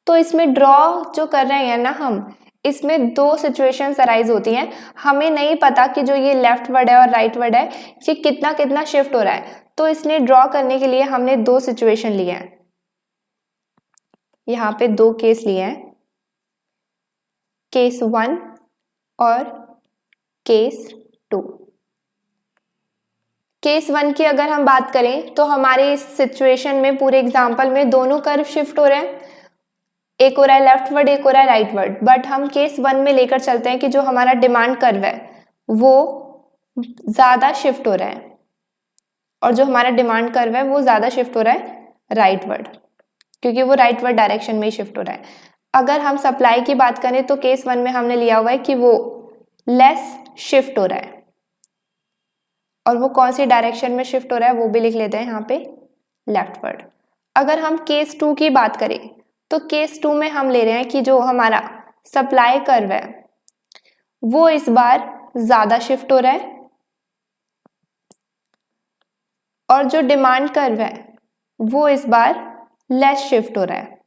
Speaker 1: तो इसमें ड्रॉ जो कर रहे हैं ना हम, इसमें दो सिचुएशंस अराइज होती हैं। हमें नहीं पता कि जो ये लेफ्ट वर्ड है और राइट वर्ड है ये कितना कितना शिफ्ट हो रहा है, तो इसलिए ड्रॉ करने के लिए हमने दो सिचुएशन लिए हैं। यहाँ पे दो केस लिए हैं, केस 1 और केस 2। केस 1 की अगर हम बात करें तो हमारे इस सिचुएशन में पूरे एग्जाम्पल में दोनों कर्व शिफ्ट हो रहे हैं, एक हो रहा है लेफ्ट वर्ड, एक हो रहा है राइट वर्ड। बट हम केस 1 में लेकर चलते हैं कि जो हमारा डिमांड कर्व है वो ज़्यादा शिफ्ट हो रहा है, और जो हमारा डिमांड कर्व है वो ज़्यादा शिफ्ट हो रहा है राइट वर्ड, क्योंकि वो राइट वर्ड डायरेक्शन में ही शिफ्ट हो रहा है। अगर हम सप्लाई की बात करें तो केस 1 में हमने लिया हुआ है कि वो लेस शिफ्ट हो रहा है, और वो कौन सी डायरेक्शन में शिफ्ट हो रहा है वो भी लिख लेते हैं यहाँ पे, लेफ्ट वर्ड। अगर हम केस 2 की बात करें तो केस 2 में हम ले रहे हैं कि जो हमारा सप्लाई कर्व है वो इस बार ज़्यादा शिफ्ट हो रहा है, और जो डिमांड कर्व है वो इस बार लेस शिफ्ट हो रहा है।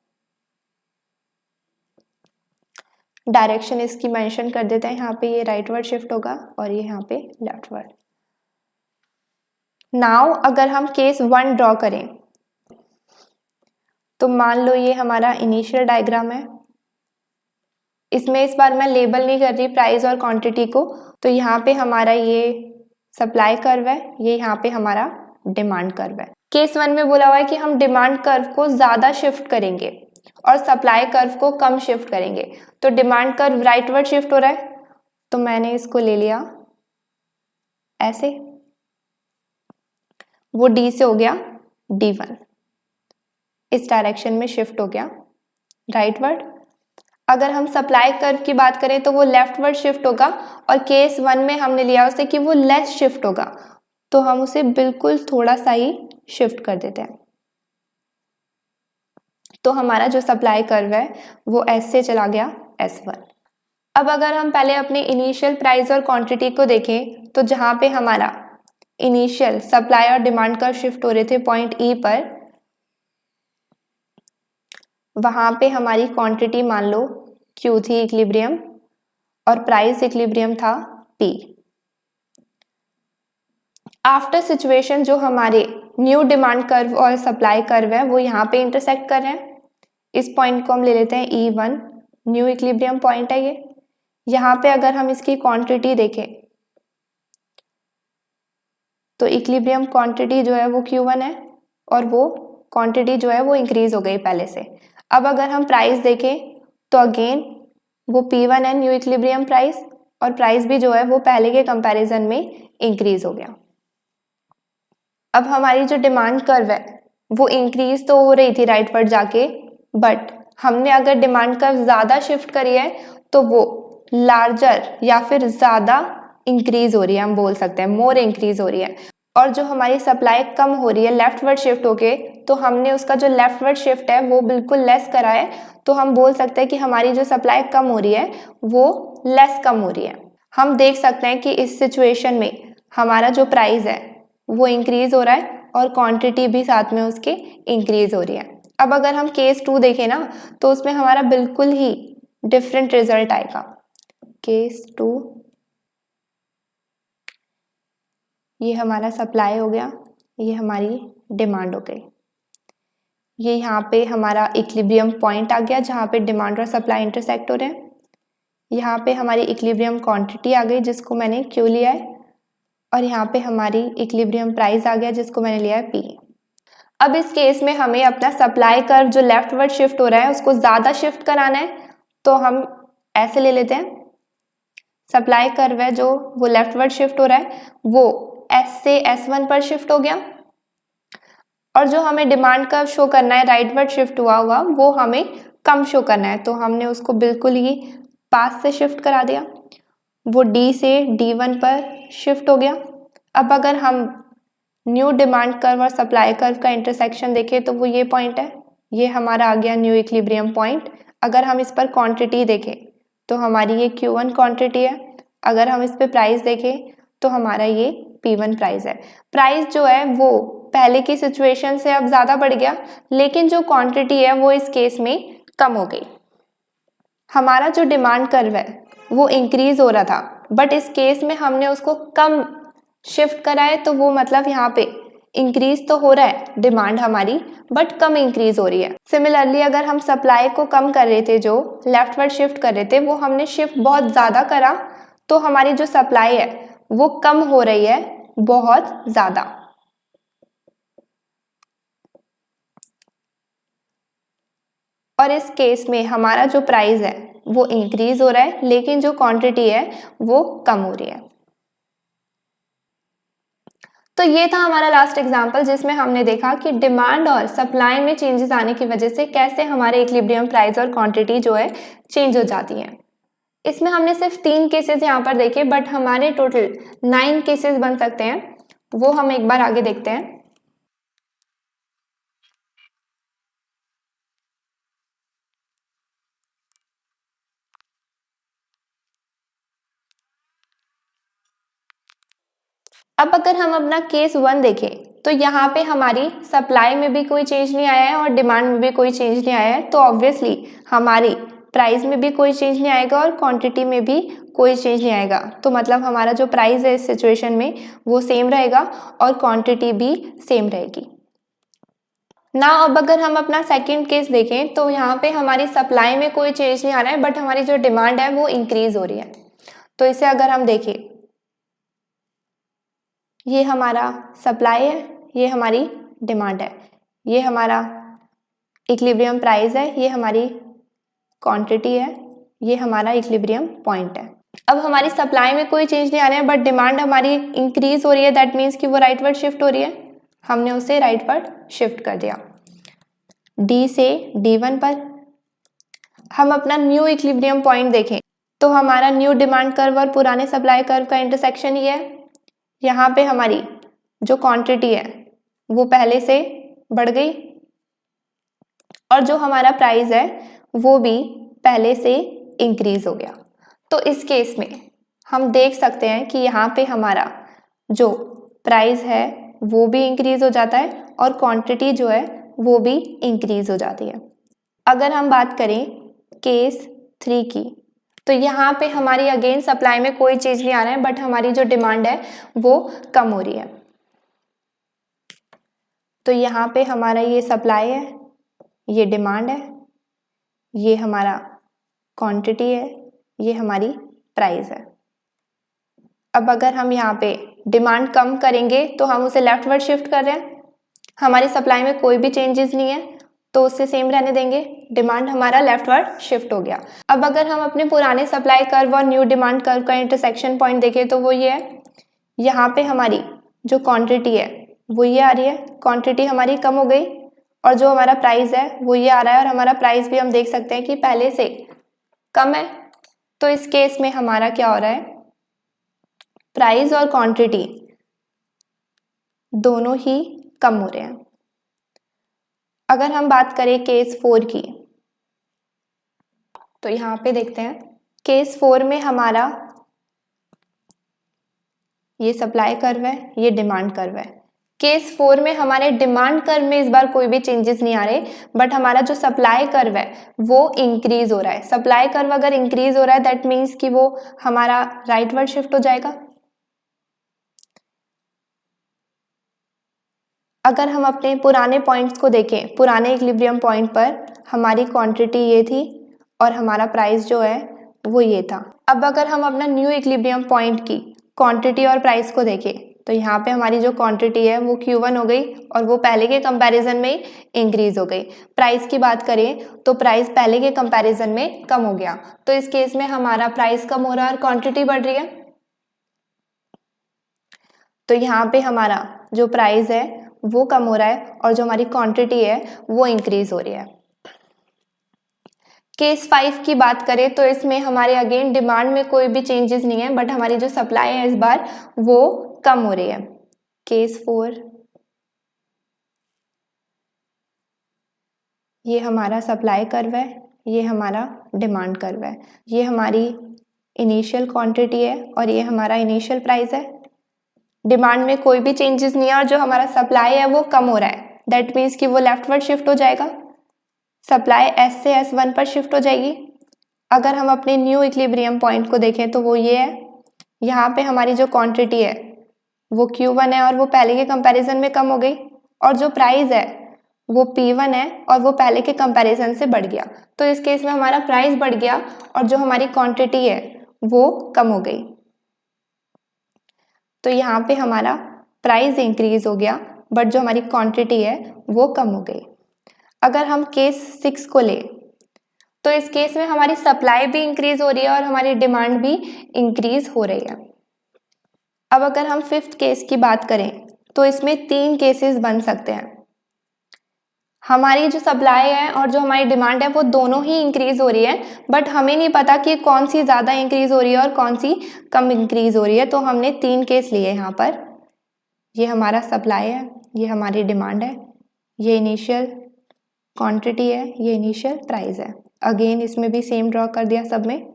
Speaker 1: डायरेक्शन इसकी मेंशन कर देते हैं, यहाँ पे ये राइट वर्ड शिफ्ट होगा और ये यहाँ पे लेफ्ट वर्ड। नाउ अगर हम केस 1 ड्रॉ करें तो मान लो ये हमारा इनिशियल डायग्राम है। इसमें इस बार मैं लेबल नहीं कर रही प्राइस और क्वांटिटी को, तो यहाँ पे हमारा ये सप्लाई कर्व है, ये यहाँ पे हमारा डिमांड कर्व है। केस 1 में बोला हुआ है कि हम डिमांड कर्व को ज़्यादा शिफ्ट करेंगे और सप्लाई कर्व को कम शिफ्ट करेंगे। तो डिमांड कर्व राइटवर्ड शिफ्ट हो रहा है, तो मैंने इसको ले लिया ऐसे, वो डी से हो गया D1, इस डायरेक्शन में शिफ्ट हो गया राइटवर्ड। अगर हम सप्लाई कर्व की बात करें तो वो लेफ्टवर्ड शिफ्ट होगा, और केस 1 में हमने लिया उसे कि वो लेस शिफ्ट होगा, तो हम उसे बिल्कुल थोड़ा सा ही शिफ्ट कर देते हैं। तो हमारा जो सप्लाई कर्व है वो S से चला गया S1। अब अगर हम पहले अपने इनिशियल प्राइस और क्वांटिटी को देखें तो जहाँ पे हमारा इनिशियल सप्लाई और डिमांड कर्व शिफ्ट हो रहे थे पॉइंट E पर, वहाँ पे हमारी क्वांटिटी मान लो Q थी इक्विलिब्रियम और प्राइस इक्विलिब्रियम था P। आफ्टर सिचुएशन जो हमारे न्यू डिमांड कर्व और सप्लाई कर्व है वो यहाँ पे इंटरसेक्ट कर रहे हैं। इस पॉइंट को हम ले लेते हैं E1, न्यू इक्विलिब्रियम पॉइंट है ये। यहाँ पे अगर हम इसकी क्वांटिटी देखें तो इक्विलिब्रियम क्वांटिटी जो है वो Q1 है, और वो क्वांटिटी जो है वो इंक्रीज हो गई पहले से। अब अगर हम प्राइस देखें तो अगेन वो P1 है, न्यू इक्विलिब्रियम प्राइस, और प्राइस भी जो है वो पहले के कंपैरिजन में इंक्रीज हो गया। अब हमारी जो डिमांड कर्व है वो इंक्रीज तो हो रही थी राइटवर्ड जाके, बट हमने अगर डिमांड कर्व ज़्यादा शिफ्ट करी है तो वो लार्जर या फिर ज़्यादा इंक्रीज हो रही है, हम बोल सकते हैं मोर इंक्रीज हो रही है। और जो हमारी सप्लाई कम हो रही है लेफ्टवर्ड शिफ्ट होके, तो हमने उसका जो लेफ्टवर्ड शिफ्ट है वो बिल्कुल लेस करा है, तो हम बोल सकते हैं कि हमारी जो सप्लाई कम हो रही है वो लेस कम हो रही है। हम देख सकते हैं कि इस सिचुएशन में हमारा जो प्राइस है वो इंक्रीज हो रहा है और क्वांटिटी भी साथ में उसके इंक्रीज हो रही है। अब अगर हम केस 2 देखें ना तो उसमें हमारा बिल्कुल ही डिफरेंट रिजल्ट आएगा। केस 2, ये हमारा सप्लाई हो गया, ये हमारी डिमांड हो गई। ये यहाँ पे हमारा इक्विलिब्रियम पॉइंट आ गया जहाँ पे डिमांड और सप्लाई इंटरसेक्ट हो रहे हैं। यहाँ पे हमारी इक्विलिब्रियम क्वांटिटी आ गई जिसको मैंने Q लिया है, और यहाँ पे हमारी इक्विलिब्रियम प्राइस आ गया जिसको मैंने लिया है P। अब इस केस में हमें अपना सप्लाई कर्व जो लेफ्टवर्ड शिफ्ट हो रहा है उसको ज़्यादा शिफ्ट कराना है, तो हम ऐसे ले लेते हैं। सप्लाई कर्व है जो वो लेफ्टवर्ड शिफ्ट हो रहा है वो S से S1 पर शिफ्ट हो गया, और जो हमें डिमांड कर्व शो करना है राइटवर्ड शिफ्ट हुआ हुआ वो हमें कम शो करना है, तो हमने उसको बिल्कुल ही पास से शिफ्ट करा दिया, वो D से D1 पर शिफ्ट हो गया। अब अगर हम न्यू डिमांड कर्व और सप्लाई कर्व का इंटरसेक्शन देखें तो वो ये पॉइंट है, ये हमारा आ गया न्यू इक्विलिब्रियम पॉइंट। अगर हम इस पर क्वांटिटी देखें तो हमारी ये Q1 क्वांटिटी है, अगर हम इस पर प्राइस देखें तो हमारा ये P1 प्राइस है। प्राइस जो है वो पहले की सिचुएशन से अब ज़्यादा बढ़ गया, लेकिन जो क्वांटिटी है वो इस केस में कम हो गई। हमारा जो डिमांड कर्व है वो इंक्रीज हो रहा था, बट इस केस में हमने उसको कम शिफ्ट करा है, तो वो मतलब यहाँ पे इंक्रीज तो हो रहा है डिमांड हमारी, बट कम इंक्रीज हो रही है। सिमिलरली अगर हम सप्लाई को कम कर रहे थे, जो लेफ्टवर्ड शिफ्ट कर रहे थे, वो हमने शिफ्ट बहुत ज़्यादा करा, तो हमारी जो सप्लाई है वो कम हो रही है बहुत ज़्यादा। और इस केस में हमारा जो प्राइस है वो इंक्रीज हो रहा है, लेकिन जो क्वांटिटी है वो कम हो रही है। तो ये था हमारा लास्ट एग्जांपल, जिसमें हमने देखा कि डिमांड और सप्लाई में चेंजेस आने की वजह से कैसे हमारे इक्विलिब्रियम प्राइस और क्वांटिटी जो है चेंज हो जाती है। इसमें हमने सिर्फ 3 केसेस यहाँ पर देखे, बट हमारे टोटल 9 केसेस बन सकते हैं, वो हम एक बार आगे देखते हैं। अब अगर हम अपना केस 1 देखें, तो यहाँ पे हमारी सप्लाई में भी कोई चेंज नहीं आया है और डिमांड में भी कोई चेंज नहीं आया है, तो ऑब्वियसली हमारी प्राइस में भी कोई चेंज नहीं आएगा और क्वांटिटी में भी कोई चेंज नहीं आएगा। तो मतलब हमारा जो प्राइस है इस सिचुएशन में वो सेम रहेगा और क्वांटिटी भी सेम रहेगी ना। अब अगर हम अपना सेकंड केस देखें, तो यहाँ पे हमारी सप्लाई में कोई चेंज नहीं आ रहा है, बट हमारी जो डिमांड है वो इंक्रीज हो रही है। तो इसे अगर हम देखें, ये हमारा सप्लाई है, ये हमारी डिमांड है, ये हमारा इक्विलिब्रियम प्राइस है, ये हमारी क्वांटिटी है, ये हमारा इक्विलिब्रियम पॉइंट है। अब हमारी सप्लाई में कोई चेंज नहीं आ रहा है, बट डिमांड हमारी इंक्रीज हो रही है, दैट मीन्स कि वो राइटवर्ड शिफ्ट हो रही है। हमने उसे राइटवर्ड शिफ्ट कर दिया D से D1 पर। हम अपना न्यू इक्विलिब्रियम पॉइंट देखें, तो हमारा न्यू डिमांड कर्व और पुराने सप्लाई कर्व का इंटरसेक्शन ही है। यहाँ पे हमारी जो क्वांटिटी है वो पहले से बढ़ गई और जो हमारा प्राइस है वो भी पहले से इंक्रीज हो गया। तो इस केस में हम देख सकते हैं कि यहाँ पे हमारा जो प्राइस है वो भी इंक्रीज हो जाता है और क्वांटिटी जो है वो भी इंक्रीज हो जाती है। अगर हम बात करें केस 3 की, तो यहाँ पे हमारी अगेन सप्लाई में कोई चेंज नहीं आ रहा है, बट हमारी जो डिमांड है वो कम हो रही है। तो यहाँ पे हमारा ये सप्लाई है, ये डिमांड है, ये हमारा क्वांटिटी है, ये हमारी प्राइस है। अब अगर हम यहाँ पे डिमांड कम करेंगे तो हम उसे लेफ्टवर्ड शिफ्ट कर रहे हैं, हमारी सप्लाई में कोई भी चेंजेस नहीं है, तो उससे सेम रहने देंगे, डिमांड हमारा लेफ्टवर्ड शिफ्ट हो गया। अब अगर हम अपने पुराने सप्लाई कर्व और न्यू डिमांड कर्व का इंटरसेक्शन पॉइंट देखें, तो वो ये है, यहाँ पे हमारी जो क्वांटिटी है वो ये आ रही है, क्वांटिटी हमारी कम हो गई और जो हमारा प्राइस है वो ये आ रहा है, और हमारा प्राइस भी हम देख सकते हैं कि पहले से कम है। तो इस केस में हमारा क्या हो रहा है, प्राइस और क्वांटिटी दोनों ही कम हो रहे हैं। अगर हम बात करें केस 4 की, तो यहाँ पे देखते हैं केस 4 में हमारा ये सप्लाई कर्व है, ये डिमांड कर्व है। केस 4 में हमारे डिमांड कर्व में इस बार कोई भी चेंजेस नहीं आ रहे, बट हमारा जो सप्लाई कर्व है वो इंक्रीज हो रहा है। सप्लाई कर्व अगर इंक्रीज हो रहा है दैट मीन्स कि वो हमारा राइटवर्ड शिफ्ट हो जाएगा। अगर हम अपने पुराने पॉइंट्स को देखें, पुराने इक्विलिब्रियम पॉइंट पर हमारी क्वांटिटी ये थी और हमारा प्राइस जो है वो ये था। अब अगर हम अपना न्यू इक्विलिब्रियम पॉइंट की क्वांटिटी और प्राइस को देखें, तो यहाँ पे हमारी जो क्वांटिटी है वो Q1 हो गई और वो पहले के कंपैरिजन में इंक्रीज हो गई। प्राइस की बात करें तो प्राइस पहले के कंपैरिजन में कम हो गया, तो इस केस में हमारा प्राइस कम हो रहा है और क्वांटिटी बढ़ रही है। तो यहाँ पे हमारा जो प्राइस है वो कम हो रहा है और जो हमारी क्वांटिटी है वो इंक्रीज हो रही है। केस 5 की बात करें तो इसमें हमारे अगेन डिमांड में कोई भी चेंजेस नहीं है, बट हमारी जो सप्लाई है इस बार वो कम हो रही है। केस 4, ये हमारा सप्लाई कर्व है, ये हमारा डिमांड कर्व है, ये हमारी इनिशियल क्वांटिटी है और ये हमारा इनिशियल प्राइस है। डिमांड में कोई भी चेंजेस नहीं है और जो हमारा सप्लाई है वो कम हो रहा है, दैट मीन्स कि वो लेफ्टवर्ड शिफ्ट हो जाएगा, सप्लाई S से S1 पर शिफ्ट हो जाएगी। अगर हम अपने न्यू इक्विलिब्रियम पॉइंट को देखें तो वो ये है, यहाँ पे हमारी जो क्वांटिटी है वो Q1 है और वो पहले के कंपैरिजन में कम हो गई, और जो प्राइस है वो P1 है और वो पहले के कंपैरिजन से बढ़ गया। तो इस केस में हमारा प्राइस बढ़ गया और जो हमारी क्वांटिटी है वो कम हो गई। तो यहाँ पे हमारा प्राइस इंक्रीज हो गया बट जो हमारी क्वांटिटी है वो कम हो गई। अगर हम केस 6 को ले तो इस केस में हमारी सप्लाई भी इंक्रीज हो रही है और हमारी डिमांड भी इंक्रीज हो रही है। अब अगर हम 5th केस की बात करें तो इसमें 3 केसेस बन सकते हैं। हमारी जो सप्लाई है और जो हमारी डिमांड है वो दोनों ही इंक्रीज हो रही है, बट हमें नहीं पता कि कौन सी ज़्यादा इंक्रीज हो रही है और कौन सी कम इंक्रीज हो रही है। तो हमने 3 केस लिए यहाँ पर, ये हमारा सप्लाई है, ये हमारी डिमांड है, ये इनिशियल क्वांटिटी है, ये इनिशियल प्राइस है। अगेन इसमें भी सेम ड्रॉ कर दिया सब में।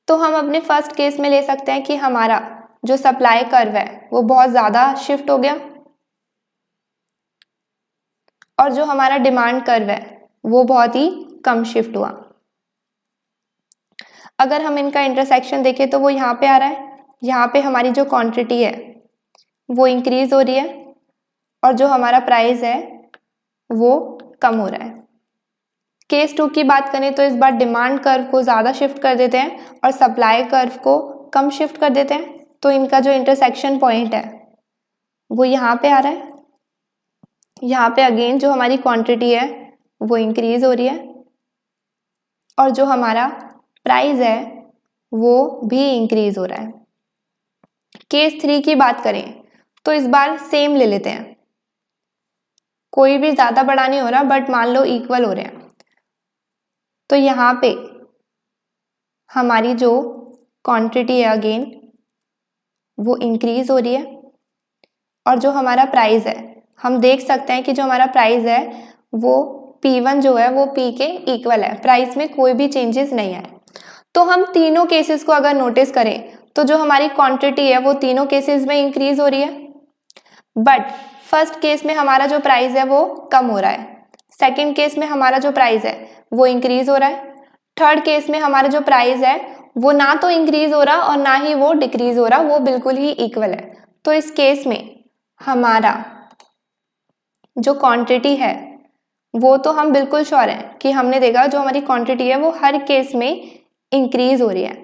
Speaker 1: तो हम अपने फर्स्ट केस में ले सकते हैं कि हमारा जो सप्लाई कर्व है वो बहुत ज़्यादा शिफ्ट हो गया और जो हमारा डिमांड कर्व है वो बहुत ही कम शिफ्ट हुआ। अगर हम इनका इंटरसेक्शन देखें तो वो यहाँ पे आ रहा है, यहाँ पे हमारी जो क्वांटिटी है वो इंक्रीज हो रही है और जो हमारा प्राइस है वो कम हो रहा है। केस 2 की बात करें तो इस बार डिमांड कर्व को ज़्यादा शिफ्ट कर देते हैं और सप्लाई कर्व को कम शिफ्ट कर देते हैं। तो इनका जो इंटरसेक्शन पॉइंट है वो यहाँ पे आ रहा है, यहाँ पे अगेन जो हमारी क्वांटिटी है वो इंक्रीज हो रही है और जो हमारा प्राइस है वो भी इंक्रीज हो रहा है। केस 3 की बात करें तो इस बार सेम ले लेते हैं, कोई भी ज़्यादा बड़ा नहीं हो रहा बट मान लो इक्वल हो रहे हैं। तो यहाँ पे हमारी जो क्वांटिटी है अगेन वो इंक्रीज हो रही है और जो हमारा प्राइस है हम देख सकते हैं कि जो हमारा प्राइस है वो P1 जो है वो P के इक्वल है, प्राइस में कोई भी चेंजेस नहीं है। तो हम तीनों केसेस को अगर नोटिस करें तो जो हमारी क्वांटिटी है वो तीनों केसेस में इंक्रीज हो रही है, बट फर्स्ट केस में हमारा जो प्राइस है वो कम हो रहा है, सेकंड केस में हमारा जो प्राइस है वो इंक्रीज हो रहा है, थर्ड केस में हमारा जो प्राइस है वो ना तो इंक्रीज हो रहा और ना ही वो डिक्रीज हो रहा, वो बिल्कुल ही इक्वल है। तो इस केस में हमारा जो क्वांटिटी है वो तो हम बिल्कुल श्योर हैं कि हमने देखा जो हमारी क्वांटिटी है वो हर केस में इंक्रीज हो रही है,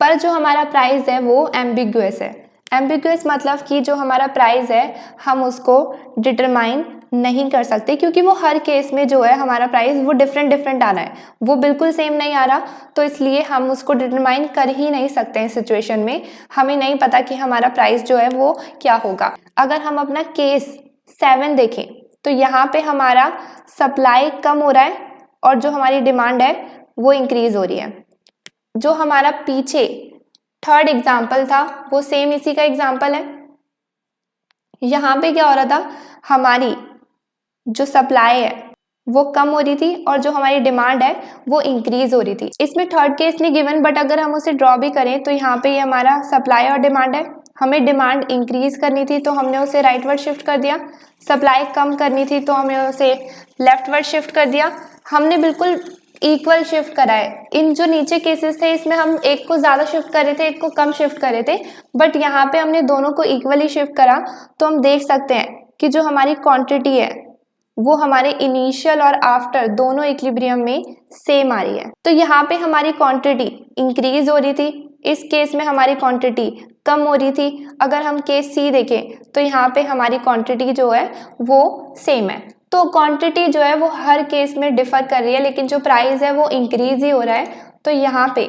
Speaker 1: पर जो हमारा प्राइस है वो एम्बिगुअस है। एम्बिगुअस मतलब कि जो हमारा प्राइस है हम उसको डिटरमाइन नहीं कर सकते क्योंकि वो हर केस में जो है हमारा प्राइस वो डिफरेंट आ रहा है, वो बिल्कुल सेम नहीं आ रहा। तो इसलिए हम उसको डिटरमाइन कर ही नहीं सकते हैं इस सिचुएशन में, हमें नहीं पता कि हमारा प्राइस जो है वो क्या होगा। अगर हम अपना केस 7 देखें तो यहाँ पे हमारा सप्लाई कम हो रहा है और जो हमारी डिमांड है वो इंक्रीज हो रही है। जो हमारा पीछे थर्ड एग्जाम्पल था वो सेम इसी का एग्जाम्पल है। यहाँ पे क्या हो रहा था, हमारी जो सप्लाई है वो कम हो रही थी और जो हमारी डिमांड है वो इंक्रीज हो रही थी। इसमें थर्ड केस नहीं गिवन, बट अगर हम उसे ड्रॉ भी करें तो यहाँ पे ये हमारा सप्लाई और डिमांड है, हमें डिमांड इंक्रीज करनी थी तो हमने उसे राइटवर्ड शिफ्ट कर दिया, सप्लाई कम करनी थी तो हमें उसे लेफ्टवर्ड शिफ्ट कर दिया। हमने बिल्कुल इक्वल शिफ्ट करा है। इन जो नीचे केसेस थे इसमें हम एक को ज़्यादा शिफ्ट कर रहे थे, एक को कम शिफ्ट कर रहे थे, बट यहाँ पे हमने दोनों को इक्वली शिफ्ट करा। तो हम देख सकते हैं कि जो हमारी क्वांटिटी है वो हमारे इनिशियल और आफ्टर दोनों इक्विलिब्रियम में सेम आ रही है। तो यहाँ पे हमारी क्वांटिटी इंक्रीज हो रही थी, इस केस में हमारी क्वांटिटी कम हो रही थी। अगर हम केस सी देखें तो यहाँ पे हमारी क्वांटिटी जो है वो सेम है। तो क्वांटिटी जो है वो हर केस में डिफर कर रही है, लेकिन जो प्राइस है वो इंक्रीज ही हो रहा है। तो यहाँ पे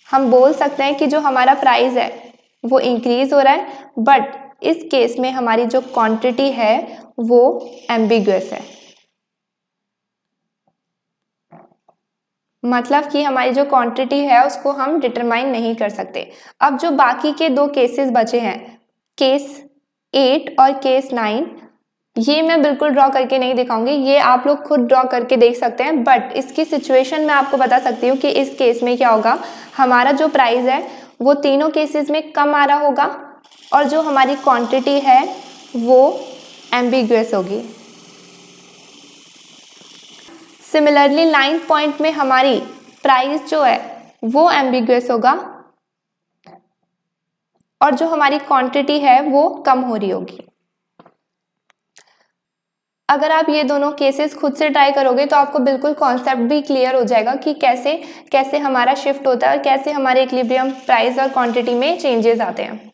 Speaker 1: हम बोल सकते हैं कि जो हमारा प्राइस है वो इंक्रीज हो रहा है, बट इस केस में हमारी जो क्वांटिटी है वो एम्बिगुअस है, मतलब कि हमारी जो क्वांटिटी है उसको हम डिटरमाइन नहीं कर सकते। अब जो बाकी के दो केसेस बचे हैं, केस 8 और केस 9, ये मैं बिल्कुल ड्रॉ करके नहीं दिखाऊंगी, ये आप लोग खुद ड्रॉ करके देख सकते हैं, बट इसकी सिचुएशन मैं आपको बता सकती हूँ कि इस केस में क्या होगा। हमारा जो प्राइस है वो तीनों केसेस में कम आ रहा होगा और जो हमारी क्वांटिटी है वो एम्बिगुअस होगी। सिमिलरली लाइन पॉइंट में हमारी प्राइस जो है वो एम्बिगुअस होगा और जो हमारी क्वांटिटी है वो कम हो रही होगी। अगर आप ये दोनों केसेस खुद से ट्राई करोगे तो आपको बिल्कुल कॉन्सेप्ट भी क्लियर हो जाएगा कि कैसे कैसे हमारा शिफ्ट होता है और कैसे हमारे इक्विलिब्रियम प्राइस और क्वांटिटी में चेंजेस आते हैं।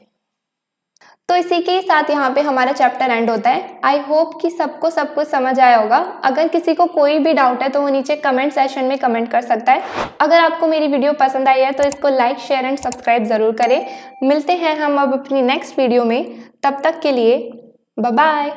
Speaker 1: तो इसी के साथ यहाँ पे हमारा चैप्टर एंड होता है। आई होप कि सबको सब कुछ समझ आया होगा। अगर किसी को कोई भी डाउट है तो वो नीचे कमेंट सेक्शन में कमेंट कर सकता है। अगर आपको मेरी वीडियो पसंद आई है तो इसको लाइक, शेयर एंड सब्सक्राइब ज़रूर करें। मिलते हैं हम अब अपनी नेक्स्ट वीडियो में, तब तक के लिए बाय बाय।